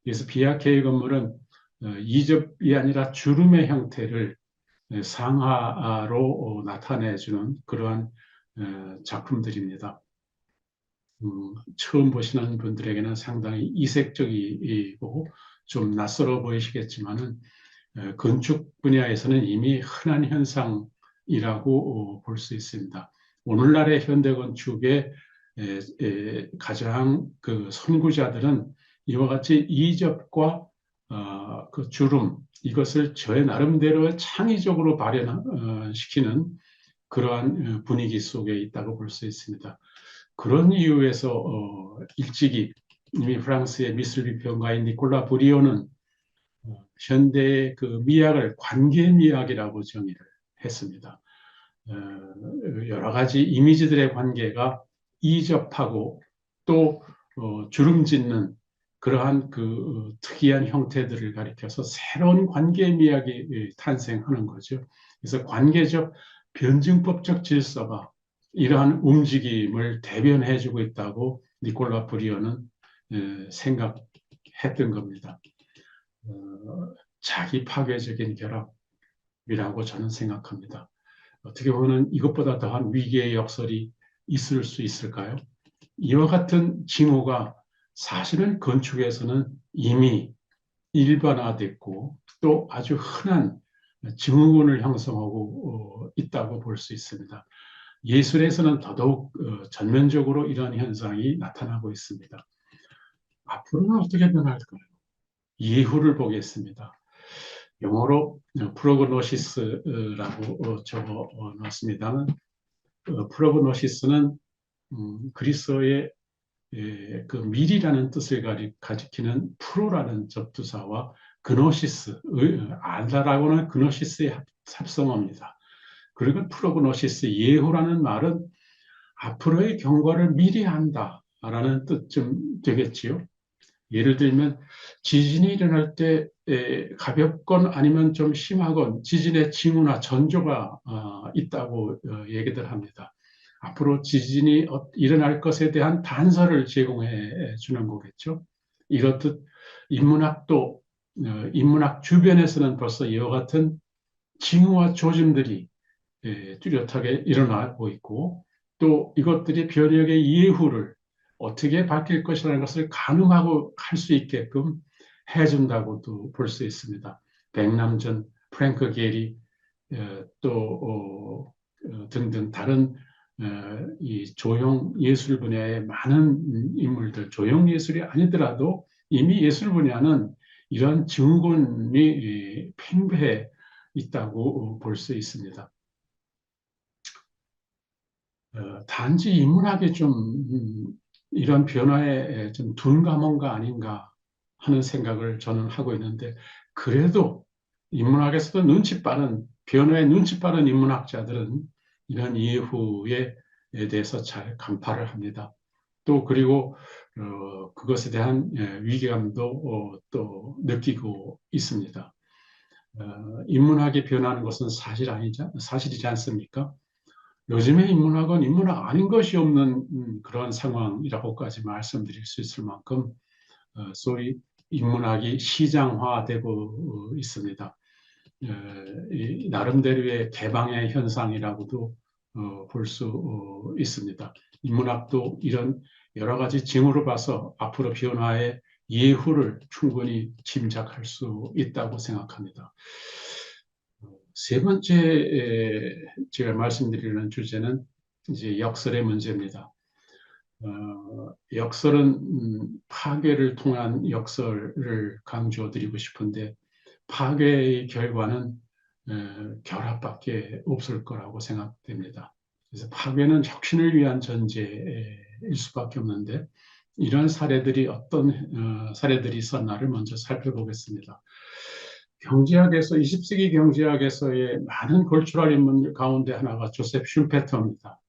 그래서 비아케의 건물은 이접이 아니라 주름의 형태를 상하로 나타내주는 그러한 작품들입니다. 처음 보시는 분들에게는 상당히 이색적이고 좀 낯설어 보이시겠지만은 건축 분야에서는 이미 흔한 현상이라고 볼 수 있습니다. 오늘날의 현대 건축의 가장 그 선구자들은 이와 같이 이접과 그 주름 이것을 저의 나름대로 창의적으로 발현시키는 그러한 분위기 속에 있다고 볼 수 있습니다. 그런 이유에서 일찍이 이미 프랑스의 미술 비평가인 니콜라 브리오는 현대의 그 미학을 관계미학이라고 정의를 했습니다. 여러 가지 이미지들의 관계가 이접하고 또 주름짓는 그러한 그 특이한 형태들을 가리켜서 새로운 관계미학이 탄생하는 거죠. 그래서 관계적 변증법적 질서가 이러한 움직임을 대변해주고 있다고 니콜라 브리오는 생각했던 겁니다. 자기 파괴적인 결합이라고 저는 생각합니다. 어떻게 보면 이것보다 더한 위기의 역설이 있을 수 있을까요? 이와 같은 징후가 사실은 건축에서는 이미 일반화됐고 또 아주 흔한 증후군을 형성하고 있다고 볼 수 있습니다. 예술에서는 더더욱 전면적으로 이런 현상이 나타나고 있습니다. 앞으로는 어떻게 변할까요? 예후를 보겠습니다. 영어로 프로그노시스라고 적어 놨습니다만 프로그노시스는 그리스어의 그 미리라는 뜻을 가리키는 프로라는 접두사와 그노시스, 알다라고는 그노시스의 합성어입니다. 그리고 프로그노시스, 예후라는 말은 앞으로의 경과를 미리 한다라는 뜻쯤 되겠지요. 예를 들면 지진이 일어날 때 가볍건 아니면 좀 심하건 지진의 징후나 전조가 있다고 얘기들 합니다. 앞으로 지진이 일어날 것에 대한 단서를 제공해 주는 거겠죠. 이렇듯 인문학도 인문학 주변에서는 벌써 이와 같은 징후와 조짐들이 뚜렷하게 일어나고 있고 또 이것들이 변혁의 예후를 어떻게 바뀔 것이라는 것을 가늠하고 할 수 있게끔 해준다고도 볼 수 있습니다. 백남전, 프랭크 게리 또 등등 다른 이 조형 예술 분야의 많은 인물들, 조형 예술이 아니더라도 이미 예술 분야는 이런 증후군이 팽배해 있다고 볼 수 있습니다. 단지 인문학이 좀 이런 변화에 좀 둔감한 거 아닌가 하는 생각을 저는 하고 있는데, 그래도 인문학에서도 변화에 눈치 빠른 인문학자들은 이런 이해후에 대해서 잘 간파를 합니다. 또 그리고 그것에 대한 위기감도 또 느끼고 있습니다. 인문학이 변하는 것은 사실이지 않습니까? 요즘의 인문학은 인문학 아닌 것이 없는 그런 상황이라고까지 말씀드릴 수 있을 만큼 소위 인문학이 시장화되고 있습니다. 나름대로의 개방의 현상이라고도 볼 수 있습니다. 인문학도 이런 여러 가지 징후를 봐서 앞으로 변화의 예후를 충분히 짐작할 수 있다고 생각합니다. 세 번째 제가 말씀드리는 주제는 이제 역설의 문제입니다. 역설은 파괴를 통한 역설을 강조드리고 싶은데, 파괴의 결과는 결합밖에 없을 거라고 생각됩니다. 그래서 파괴는 혁신을 위한 전제일 수밖에 없는데, 이런 사례들이 어떤 사례들이 있었나를 먼저 살펴보겠습니다. 20세기 경제학에서의 많은 걸출할 인물 가운데 하나가 조셉 슌페터입니다.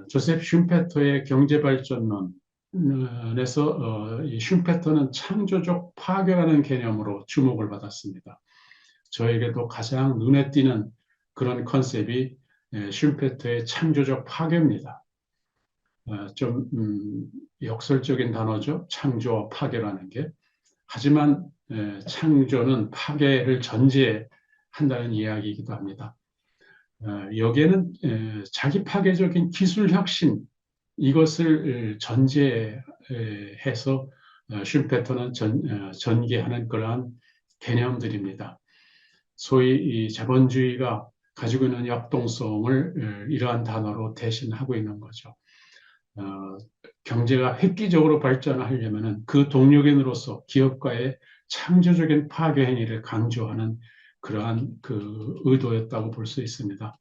조셉 슌페터의 경제발전론에서 슌페터는 창조적 파괴라는 개념으로 주목을 받았습니다. 저에게도 가장 눈에 띄는 그런 컨셉이 슌페터의 창조적 파괴입니다. 좀 역설적인 단어죠. 창조와 파괴라는 게. 하지만 창조는 파괴를 전제한다는 이야기이기도 합니다. 여기에는 자기 파괴적인 기술 혁신, 이것을 전제해서 슌페터는 전개하는 그러한 개념들입니다. 소위 이 자본주의가 가지고 있는 역동성을 이러한 단어로 대신하고 있는 거죠. 경제가 획기적으로 발전하려면 그 동력인으로서 기업가의 창조적인 파괴 행위를 강조하는 그러한 그 의도였다고 볼 수 있습니다.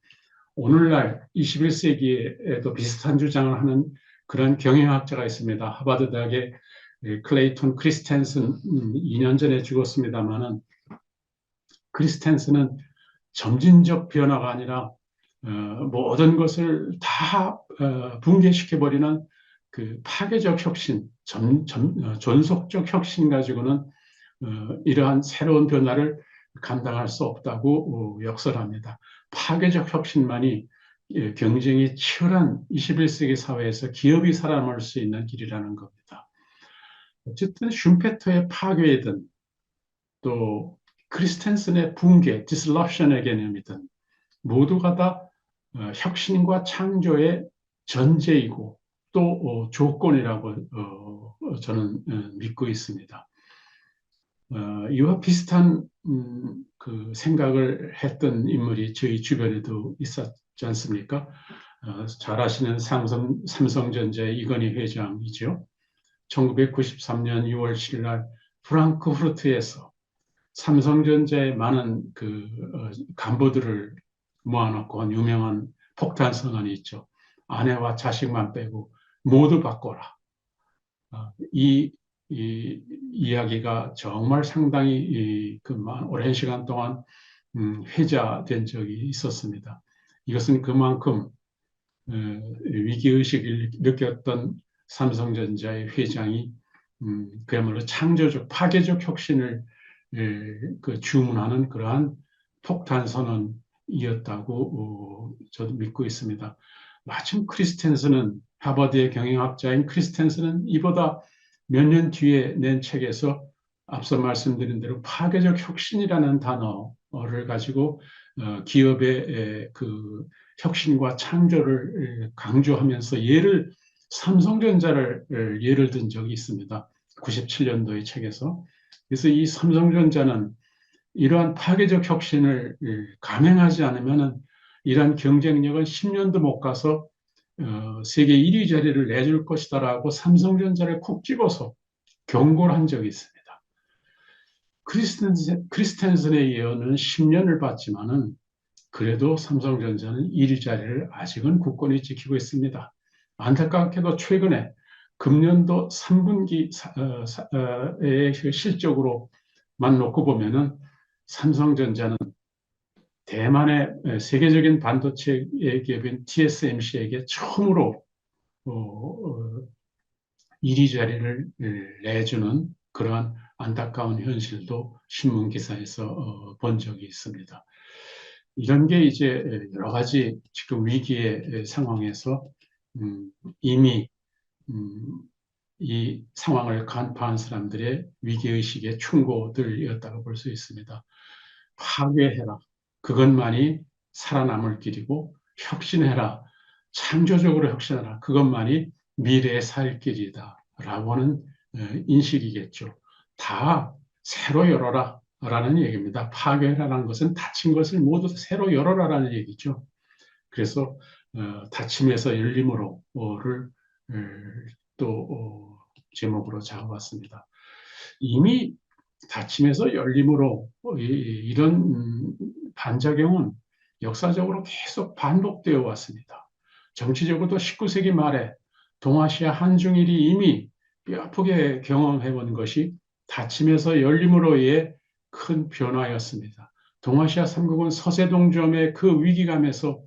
오늘날 21세기에도 비슷한 주장을 하는 그런 경영학자가 있습니다. 하버드 대학의 클레이톤 크리스텐슨, 2년 전에 죽었습니다만은, 크리스텐슨은 점진적 변화가 아니라 모든 것을 다 붕괴시켜버리는 그 파괴적 혁신, 존속적 혁신 가지고는 이러한 새로운 변화를 감당할 수 없다고 역설합니다. 파괴적 혁신만이 경쟁이 치열한 21세기 사회에서 기업이 살아남을 수 있는 길이라는 겁니다. 어쨌든 슌페터의 파괴이든 또 크리스텐슨의 붕괴, disruption의 개념이든 모두가 다 혁신과 창조의 전제이고 또 조건이라고 저는 믿고 있습니다. 이와 비슷한 그 생각을 했던 인물이 저희 주변에도 있었지 않습니까? 잘 아시는 삼성전자의 이건희 회장이죠. 1993년 6월 7일 날 프랑크푸르트에서 삼성전자의 많은 그 간부들을 모아놓고 한 유명한 폭탄 선언이 있죠. 아내와 자식만 빼고 모두 바꿔라. 이 이야기가 정말 상당히 오랜 시간 동안 회자된 적이 있었습니다. 이것은 그만큼 위기의식을 느꼈던 삼성전자의 회장이 그야말로 창조적, 파괴적 혁신을 주문하는 그러한 폭탄 선언이었다고 저도 믿고 있습니다. 마침 크리스텐슨은, 하버드의 경영학자인 크리스텐슨은 이보다 몇 년 뒤에 낸 책에서 앞서 말씀드린 대로 파괴적 혁신이라는 단어를 가지고 기업의 그 혁신과 창조를 강조하면서 삼성전자를 예를 든 적이 있습니다. 97년도의 책에서. 그래서 이 삼성전자는 이러한 파괴적 혁신을 감행하지 않으면 이러한 경쟁력은 10년도 못 가서 세계 1위 자리를 내줄 것이다라고 삼성전자를 콕 집어서 경고를 한 적이 있습니다. 크리스텐슨의 예언은 10년을 봤지만은 그래도 삼성전자는 1위 자리를 아직은 굳건히 지키고 있습니다. 안타깝게도 최근에 금년도 3분기의 실적으로만 놓고 보면은 삼성전자는 대만의 세계적인 반도체 기업인 TSMC에게 처음으로 1위 자리를 내주는 그러한 안타까운 현실도 신문 기사에서 본 적이 있습니다. 이런 게 이제 여러 가지 지금 위기의 상황에서 이미 이 상황을 간파한 사람들의 위기의식의 충고들이었다고 볼 수 있습니다. 파괴해라. 그것만이 살아남을 길이고 혁신해라. 창조적으로 혁신해라. 그것만이 미래의 살 길이다. 라고 하는 인식이겠죠. 다 새로 열어라. 라는 얘기입니다. 파괴라는 것은 닫힌 것을 모두 새로 열어라라는 얘기죠. 그래서 닫힘에서 열림으로를 또 제목으로 잡아봤습니다. 이미 닫힘에서 열림으로 이런 반작용은 역사적으로 계속 반복되어 왔습니다. 정치적으로도 19세기 말에 동아시아 한중일이 이미 뼈아프게 경험해본 것이 닫힘에서 열림으로의 큰 변화였습니다. 동아시아 3국은 서세동점의 그 위기감에서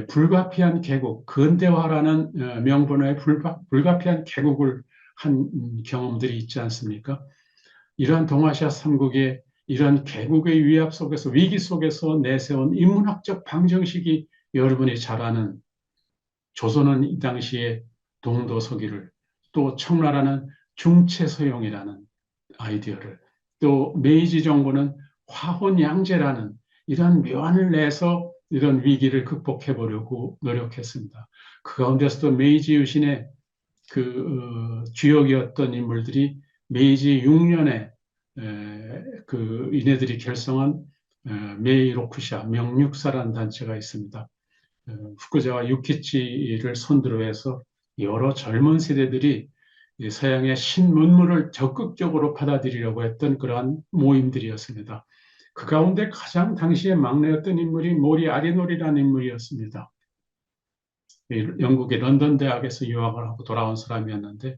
불가피한 개국, 근대화라는 명분의 불가피한 개국을 한 경험들이 있지 않습니까? 이러한 동아시아 3국의 이러한 개국의 위압 속에서, 위기 속에서 내세운 인문학적 방정식이 여러분이 잘 아는 조선은 이 당시에 동도서기를, 또 청나라는 중체서용이라는 아이디어를, 또 메이지 정부는 화혼양제라는 이런 묘안을 내서 이런 위기를 극복해 보려고 노력했습니다. 그 가운데서도 메이지 유신의 주역이었던 인물들이 메이지 6년에 이네들이 결성한 메이로쿠샤 명육사라는 단체가 있습니다. 후쿠자와 유키치를 선두로 해서 여러 젊은 세대들이 서양의 신문물을 적극적으로 받아들이려고 했던 그러한 모임들이었습니다. 그 가운데 가장 당시에 막내였던 인물이 모리 아리노리라는 인물이었습니다. 영국의 런던 대학에서 유학을 하고 돌아온 사람이었는데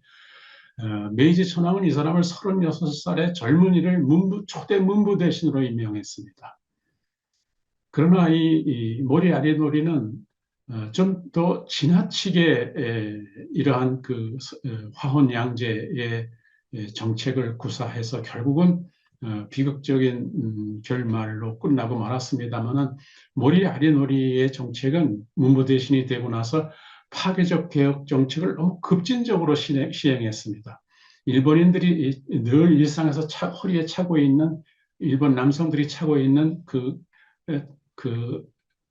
메이지 천황은 이 사람을 36살의 젊은이를 초대 문부 대신으로 임명했습니다. 그러나 이 모리 아리노리는 좀 더 지나치게 이러한 화혼양제의 정책을 구사해서 결국은 비극적인 결말로 끝나고 말았습니다만은 모리 아리노리의 정책은 문부 대신이 되고 나서 파괴적 개혁 정책을 너무 급진적으로 시행했습니다. 일본인들이 늘 일상에서 허리에 차고 있는, 일본 남성들이 차고 있는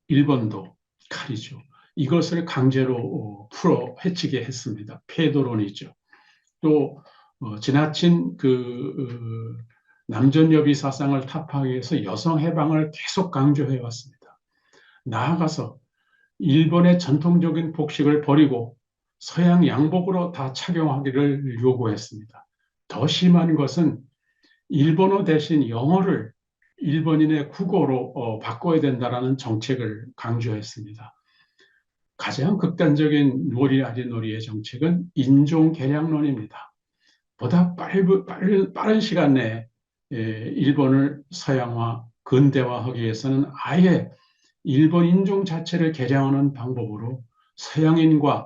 일본도 칼이죠. 이것을 강제로 풀어 헤치게 했습니다. 폐도론이죠. 또 지나친 남존여비 사상을 타파하기 위해서 여성 해방을 계속 강조해 왔습니다. 나아가서 일본의 전통적인 복식을 버리고 서양 양복으로 다 착용하기를 요구했습니다. 더 심한 것은 일본어 대신 영어를 일본인의 국어로 바꿔야 된다라는 정책을 강조했습니다. 가장 극단적인 모리 아리노리의 정책은 인종 개량론입니다. 보다 빠른 시간 내에 일본을 서양화, 근대화하기 위해서는 아예 일본 인종 자체를 개량하는 방법으로 서양인과의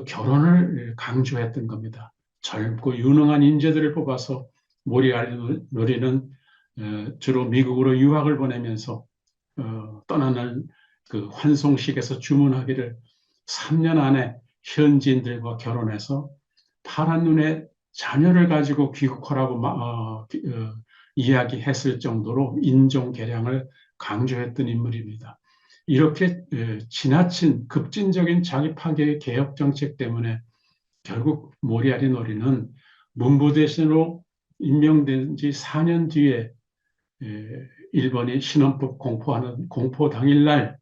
결혼을 강조했던 겁니다. 젊고 유능한 인재들을 뽑아서 모리 아리노리는 주로 미국으로 유학을 보내면서 떠나는 환송식에서 주문하기를 3년 안에 현지인들과 결혼해서 파란 눈의 자녀를 가지고 귀국하라고 이야기했을 정도로 인종 개량을 강조했던 인물입니다. 이렇게 지나친 급진적인 자기 파괴의 개혁 정책 때문에 결국 모리 아리노리는 문부 대신으로 임명된 지 4년 뒤에 일본이 신헌법 공포하는 공포 당일날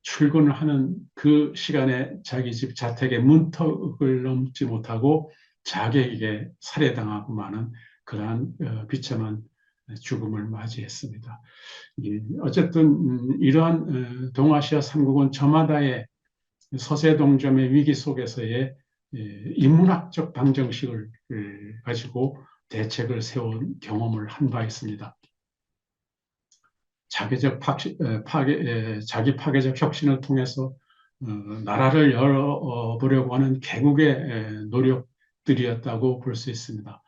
출근을 하는 그 시간에 자기 집 자택의 문턱을 넘지 못하고 자객에게 살해당하고 마는 그러한 비참한 죽음을 맞이했습니다. 어쨌든 이러한 동아시아 3국은 저마다의 서세동점의 위기 속에서의 인문학적 방정식을 가지고 대책을 세운 경험을 한 바 있습니다. 자기 파괴적 혁신을 통해서 나라를 열어보려고 하는 개국의 노력들이었다고 볼 수 있습니다.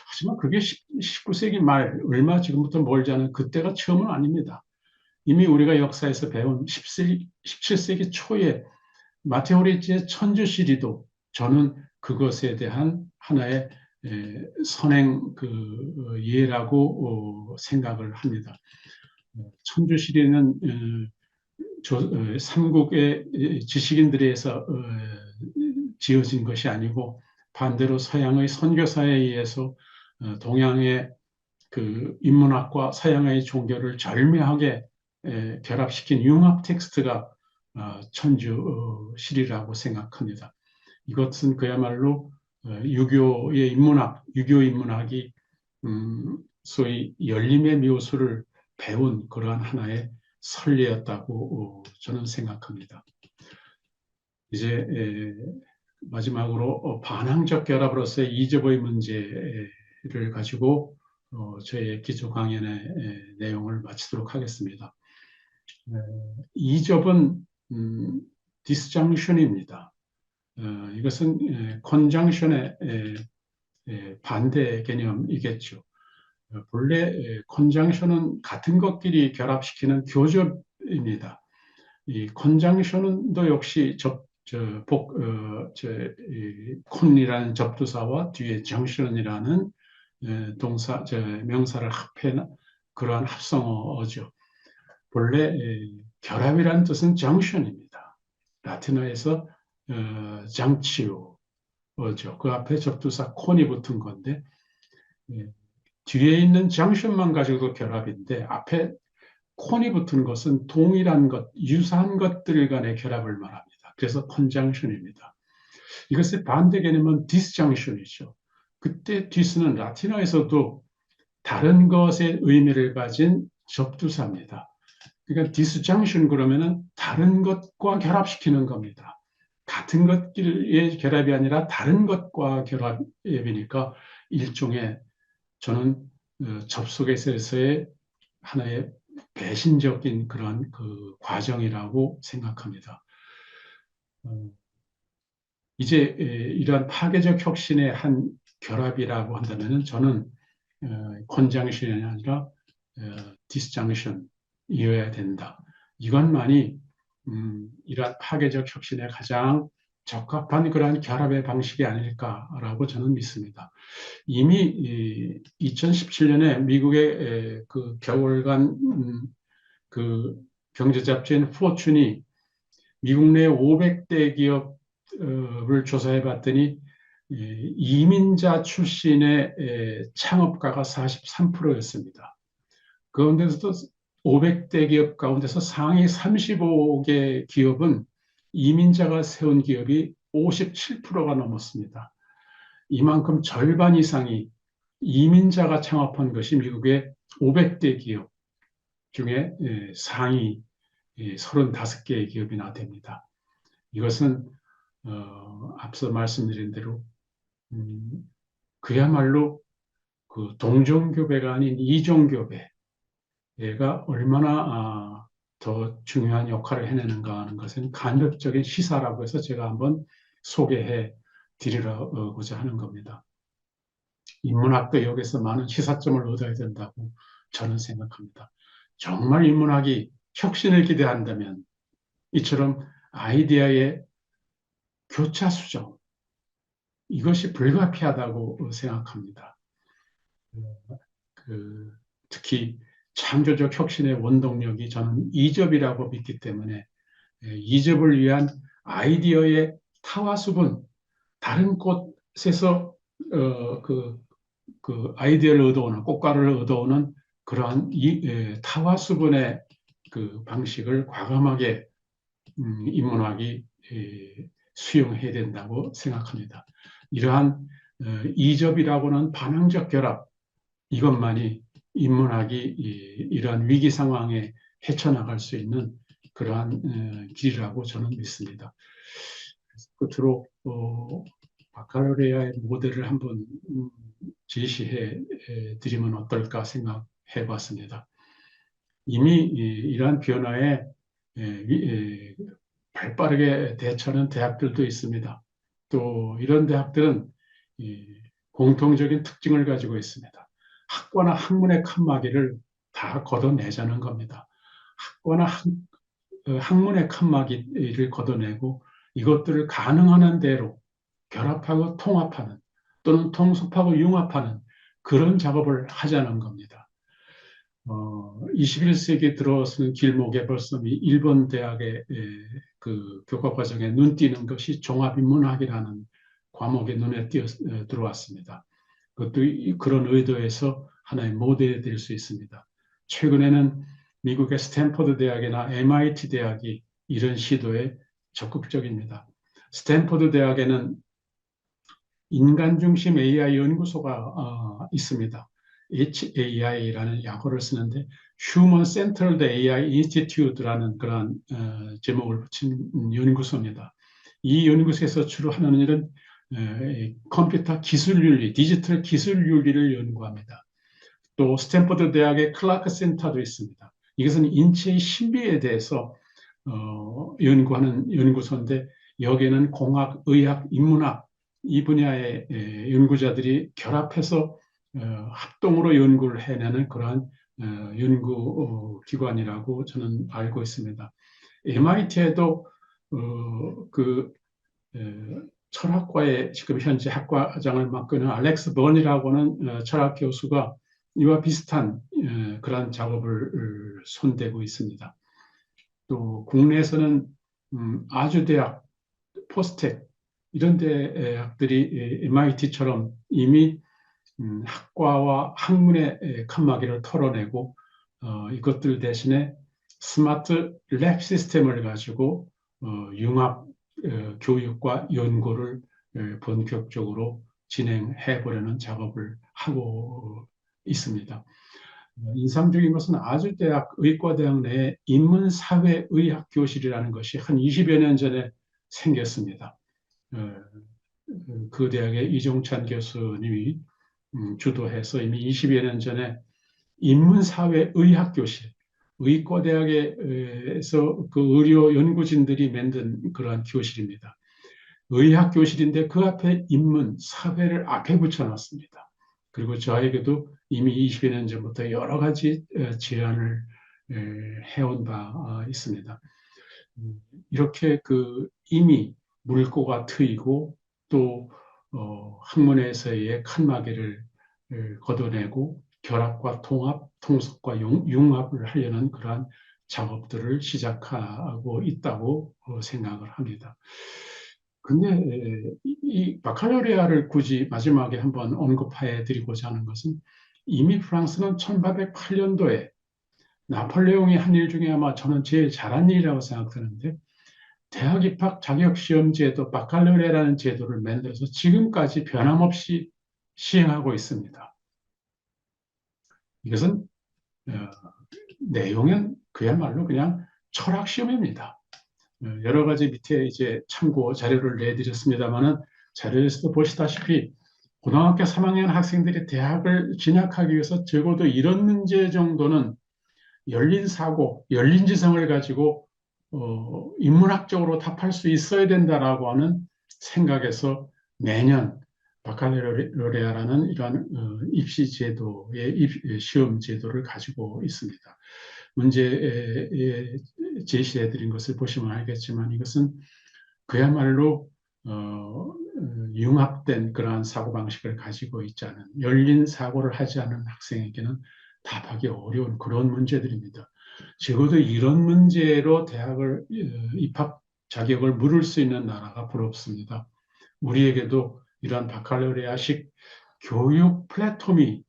하지만 그게 19세기 말, 얼마 지금부터 멀지 않은 그때가 처음은 아닙니다. 이미 우리가 역사에서 배운 17세기 초에 마테오 레치의 천주시리도 저는 그것에 대한 하나의 선행 예라고 생각을 합니다. 천주시리는 삼국의 지식인들에 의해서 지어진 것이 아니고 반대로 서양의 선교사에 의해서 동양의 그 인문학과 서양의 종교를 절묘하게 결합시킨 융합 텍스트가 천주시리라고 생각합니다. 이것은 그야말로 유교의 인문학, 유교 인문학이 소위 열림의 묘수를 배운 그러한 하나의 선례였다고 저는 생각합니다. 이제 마지막으로 반항적 결합으로서의 이접의 문제를 가지고 저의 기초 강연의 내용을 마치도록 하겠습니다. 이접은 디스정션입니다. 이것은 컨정션의 반대 개념이겠죠. 본래 컨정션은 같은 것끼리 결합시키는 교접입니다. 이 컨정션도 역시 콘이라는 접두사와 뒤에 정션이라는 명사를 합해 그러한 합성어죠. 본래 결합이라는 뜻은 정션입니다. 라틴어에서 장치오죠. 그 앞에 접두사 콘이 붙은 건데 뒤에 있는 정션만 가지고도 결합인데 앞에 콘이 붙은 것은 동일한 것, 유사한 것들 간의 결합을 말합니다. 그래서 컨정션입니다. 이것의 반대 개념은 디스정션이죠. 그때 디스는 라틴어에서도 다른 것의 의미를 가진 접두사입니다. 그러니까 디스정션 그러면은 다른 것과 결합시키는 겁니다. 같은 것끼리의 결합이 아니라 다른 것과 결합이니까 일종의 저는 접속에서의 하나의 배신적인 그런 그 과정이라고 생각합니다. 이제 이러한 파괴적 혁신의 한 결합이라고 한다면 저는 컨정션이 아니라 디스정션이어야 된다. 이것만이 이러한 파괴적 혁신에 가장 적합한 그러한 결합의 방식이 아닐까라고 저는 믿습니다. 이미 2017년에 미국의 그 겨울간 그 경제잡지인 포춘이 미국 내 500대 기업을 조사해 봤더니 이민자 출신의 창업가가 43%였습니다. 그런데서도 500대 기업 가운데서 상위 35개 기업은 이민자가 세운 기업이 57%가 넘었습니다. 이만큼 절반 이상이 이민자가 창업한 것이 미국의 500대 기업 중에 상위 35개의 기업이나 됩니다. 이것은 앞서 말씀드린 대로 그야말로 그 동종교배가 아닌 이종교배가 얼마나 더 중요한 역할을 해내는가 하는 것은 간접적인 시사라고 해서 제가 한번 소개해 드리려고자 하는 겁니다. 인문학도 여기서 많은 시사점을 얻어야 된다고 저는 생각합니다. 정말 인문학이 혁신을 기대한다면 이처럼 아이디어의 교차 수정, 이것이 불가피하다고 생각합니다. 특히 창조적 혁신의 원동력이 저는 이접이라고 믿기 때문에 이접을 위한 아이디어의 타화수분, 다른 곳에서 그 아이디어를 얻어오는, 꽃가루를 얻어오는 그러한 타화수분의 그 방식을 과감하게 인문학이 수용해야 된다고 생각합니다. 이러한 이접이라고는 반항적 결합, 이것만이 인문학이 이러한 위기 상황에 헤쳐나갈 수 있는 그러한 길이라고 저는 믿습니다. 끝으로 바칼로레아의 모델을 한번 제시해 드리면 어떨까 생각해 봤습니다. 이미 이러한 변화에 발빠르게 대처하는 대학들도 있습니다. 또 이런 대학들은 공통적인 특징을 가지고 있습니다. 학과나 학문의 칸막이를 다 걷어내자는 겁니다. 학과나 학문의 칸막이를 걷어내고 이것들을 가능한 한 대로 결합하고 통합하는 또는 통습하고 융합하는 그런 작업을 하자는 겁니다. 21세기 들어서는 길목에 벌써 일본 대학의 그 교과 과정에 눈 띄는 것이 종합인문학이라는 과목에 눈에 들어왔습니다. 그것도 그런 의도에서 하나의 모델이 될 수 있습니다. 최근에는 미국의 스탠퍼드 대학이나 MIT 대학이 이런 시도에 적극적입니다. 스탠퍼드 대학에는 인간 중심 AI 연구소가 있습니다. HAI라는 약어를 쓰는데 Human Centered AI Institute라는 그런 제목을 붙인 연구소입니다. 이 연구소에서 주로 하는 일은 컴퓨터 기술 윤리, 디지털 기술 윤리를 연구합니다. 또 스탠퍼드 대학의 클라크 센터도 있습니다. 이것은 인체의 신비에 대해서 연구하는 연구소인데 여기에는 공학, 의학, 인문학 이 분야의 연구자들이 결합해서 합동으로 연구를 해내는 그러한 연구기관이라고 저는 알고 있습니다. MIT에도 그 철학과의 지금 현재 학과장을 맡고 있는 알렉스 번이라고 하는 철학 교수가 이와 비슷한 그러한 작업을 손대고 있습니다. 또 국내에서는 아주대학, 포스텍 이런 대학들이 MIT처럼 이미 학과와 학문의 칸막이를 털어내고 이것들 대신에 스마트 랩 시스템을 가지고 융합 교육과 연구를 본격적으로 진행해 보려는 작업을 하고 있습니다. 인상적인 것은 아주대학 의과대학 내에 인문사회의학교실이라는 것이 한 20여 년 전에 생겼습니다. 그 대학의 이종찬 교수님이 주도해서 이미 20여 년 전에 인문사회의학교실, 의과대학에서 그 의료 연구진들이 만든 그러한 교실입니다. 의학교실인데 그 앞에 인문, 사회를 앞에 붙여놨습니다. 그리고 저에게도 이미 20여 년 전부터 여러 가지 제안을 해온 바 있습니다. 이렇게 그 이미 물꼬가 트이고 또 학문에서의 칸막이를 걷어내고 결합과 통합, 통속과 융합을 하려는 그러한 작업들을 시작하고 있다고 생각을 합니다. 근데 이 바칼로레아를 굳이 마지막에 한번 언급해 드리고자 하는 것은 이미 프랑스는 1808년도에 나폴레옹이 한 일 중에 아마 저는 제일 잘한 일이라고 생각하는데 대학 입학 자격 시험 제도 바칼로레아라는 제도를 만들어서 지금까지 변함없이 시행하고 있습니다. 이것은 내용은 그야말로 그냥 철학 시험입니다. 여러 가지 밑에 이제 참고 자료를 내드렸습니다만은 자료에서도 보시다시피 고등학교 3학년 학생들이 대학을 진학하기 위해서 적어도 이런 문제 정도는 열린 사고, 열린 지성을 가지고 인문학적으로 답할 수 있어야 된다라고 하는 생각에서 매년 바칼로레아라는 이러한 입시 제도의 시험 제도를 가지고 있습니다. 문제에 제시해 드린 것을 보시면 알겠지만 이것은 그야말로 융합된 그러한 사고방식을 가지고 있지 않은 열린 사고를 하지 않은 학생에게는 답하기 어려운 그런 문제들입니다. 적어도 이런 문제로 대학을 입학 자격을 물을 수 있는 나라가 부럽습니다. 우리에게도 이러한 바칼로레아식 교육 플랫폼이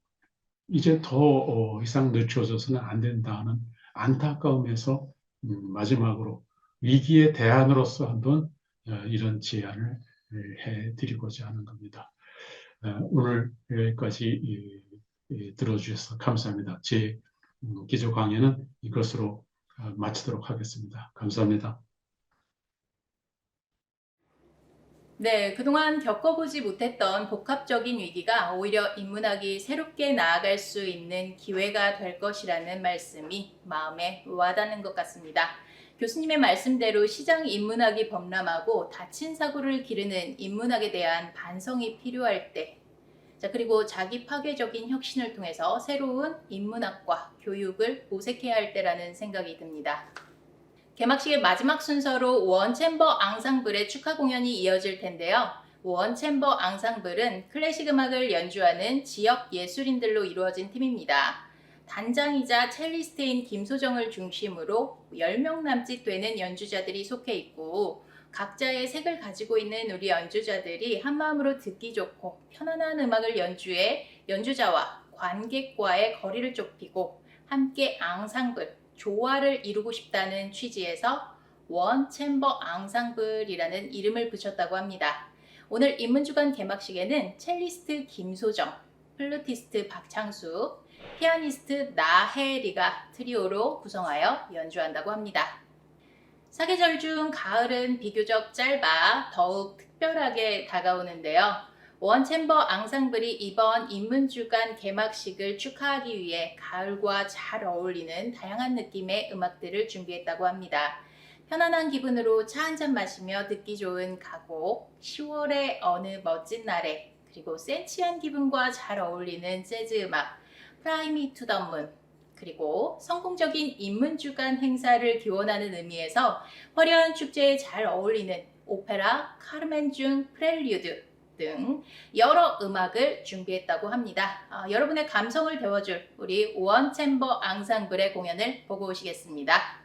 이제 더 이상 늦춰져서는 안 된다는 안타까움에서 마지막으로 위기의 대안으로서 한번 이런 제안을 해드리고자 하는 겁니다. 오늘 여기까지 들어주셔서 감사합니다. 제 기조 강연은 이것으로 마치도록 하겠습니다. 감사합니다. 네, 그동안 겪어보지 못했던 복합적인 위기가 오히려 인문학이 새롭게 나아갈 수 있는 기회가 될 것이라는 말씀이 마음에 와닿는 것 같습니다. 교수님의 말씀대로 시장 인문학이 범람하고 다친 사고를 기르는 인문학에 대한 반성이 필요할 때, 그리고 자기 파괴적인 혁신을 통해서 새로운 인문학과 교육을 모색해야 할 때라는 생각이 듭니다. 개막식의 마지막 순서로 원챔버 앙상블의 축하 공연이 이어질 텐데요. 원챔버 앙상블은 클래식 음악을 연주하는 지역 예술인들로 이루어진 팀입니다. 단장이자 첼리스트인 김소정을 중심으로 10명 남짓 되는 연주자들이 속해 있고, 각자의 색을 가지고 있는 우리 연주자들이 한마음으로 듣기 좋고 편안한 음악을 연주해 연주자와 관객과의 거리를 좁히고 함께 앙상블, 조화를 이루고 싶다는 취지에서 원챔버 앙상블이라는 이름을 붙였다고 합니다. 오늘 인문주간 개막식에는 첼리스트 김소정, 플루티스트 박창수, 피아니스트 나혜리가 트리오로 구성하여 연주한다고 합니다. 사계절 중 가을은 비교적 짧아 더욱 특별하게 다가오는데요. 원챔버 앙상블이 이번 인문주간 개막식을 축하하기 위해 가을과 잘 어울리는 다양한 느낌의 음악들을 준비했다고 합니다. 편안한 기분으로 차 한잔 마시며 듣기 좋은 가곡, 10월의 어느 멋진 날에, 그리고 센치한 기분과 잘 어울리는 재즈 음악, Fly Me to the Moon, 그리고 성공적인 인문주간 행사를 기원하는 의미에서 화려한 축제에 잘 어울리는 오페라 카르멘 중 프렐류드 등 여러 음악을 준비했다고 합니다. 여러분의 감성을 데워줄 우리 원챔버 앙상블의 공연을 보고 오시겠습니다.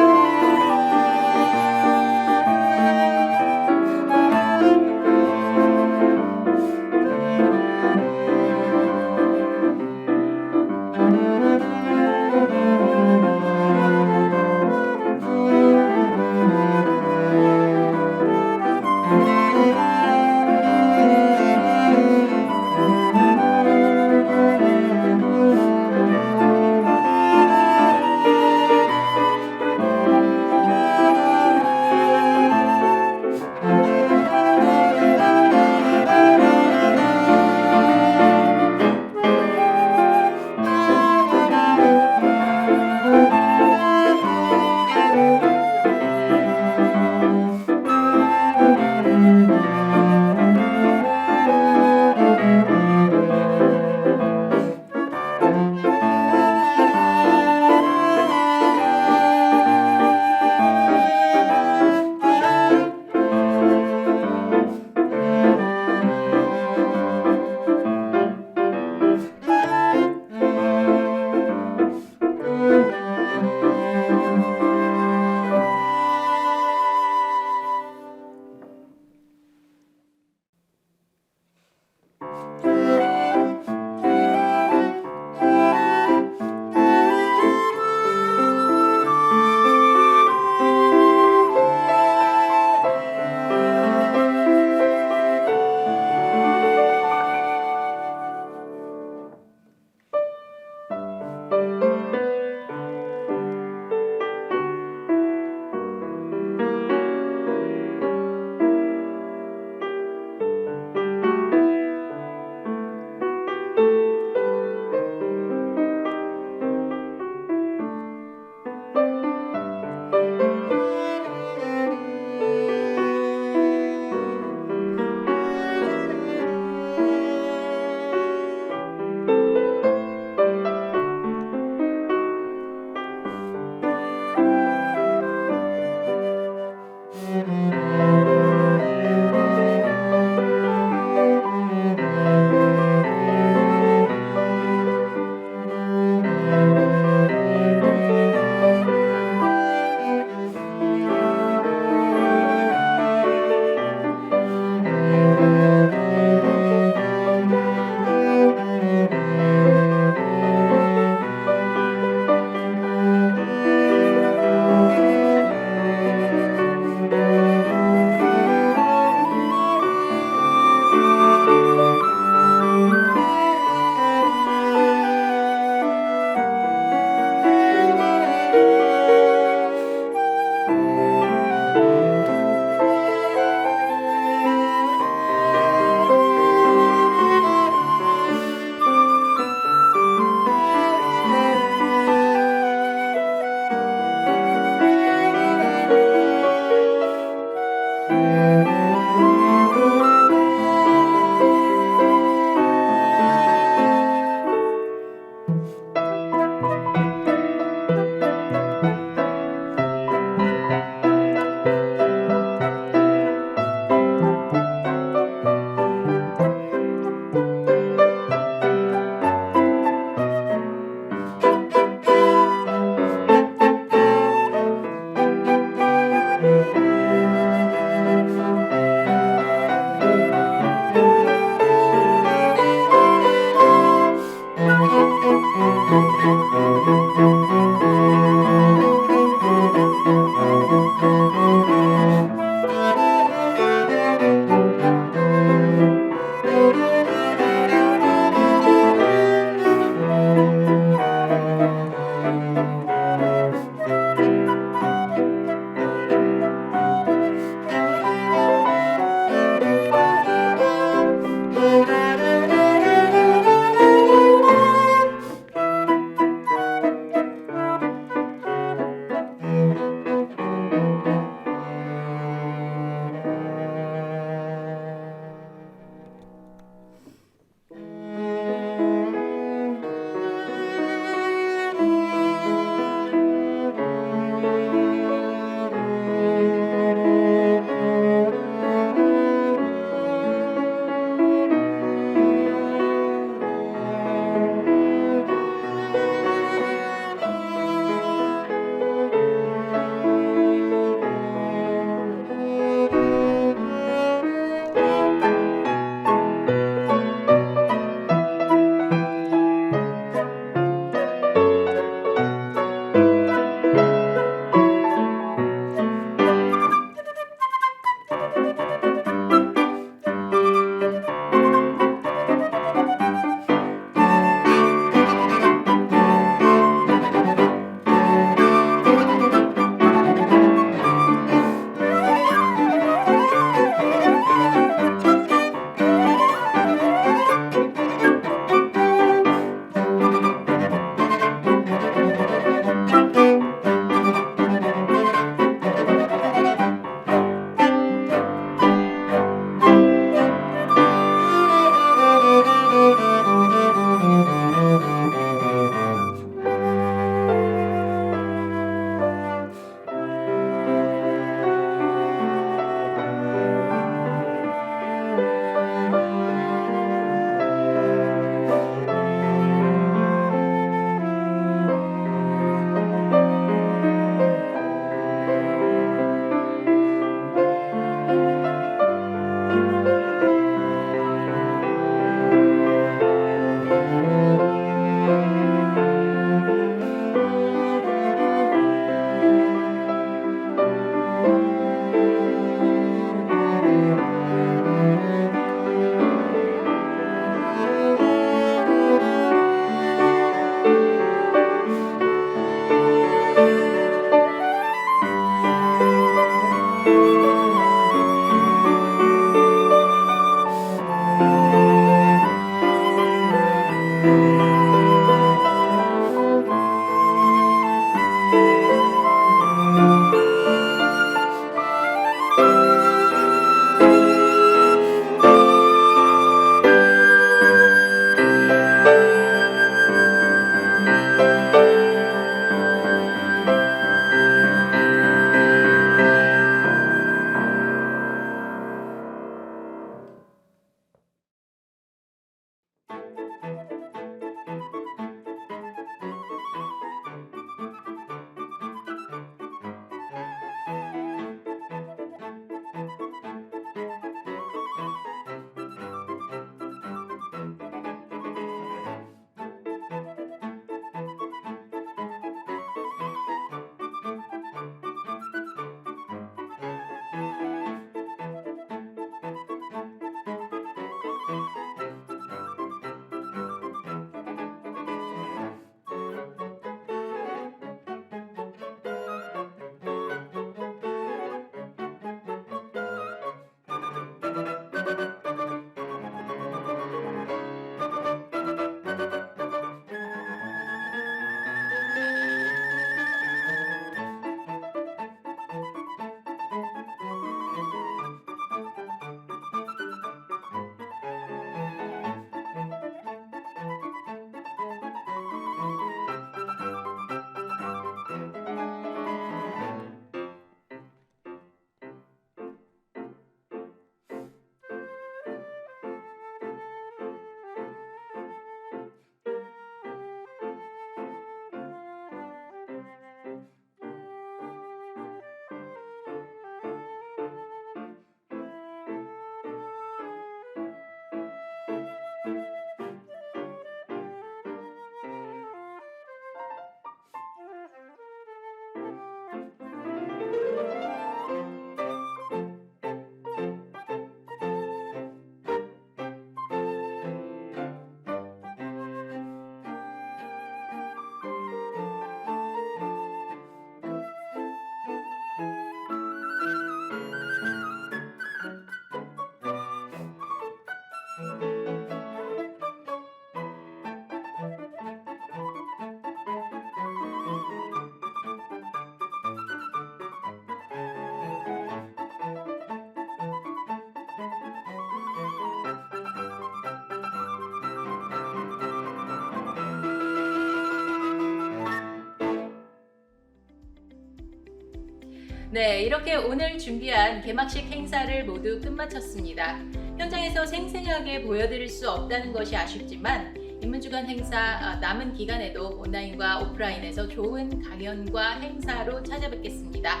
네, 이렇게 오늘 준비한 개막식 행사를 모두 끝마쳤습니다. 현장에서 생생하게 보여드릴 수 없다는 것이 아쉽지만 인문주간 행사 남은 기간에도 온라인과 오프라인에서 좋은 강연과 행사로 찾아뵙겠습니다.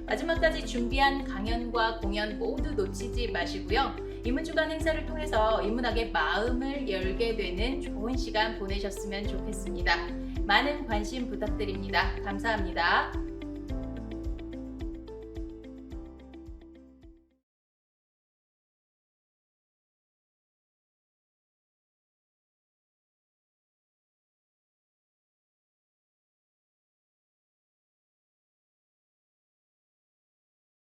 마지막까지 준비한 강연과 공연 모두 놓치지 마시고요. 인문주간 행사를 통해서 인문학의 마음을 열게 되는 좋은 시간 보내셨으면 좋겠습니다. 많은 관심 부탁드립니다. 감사합니다.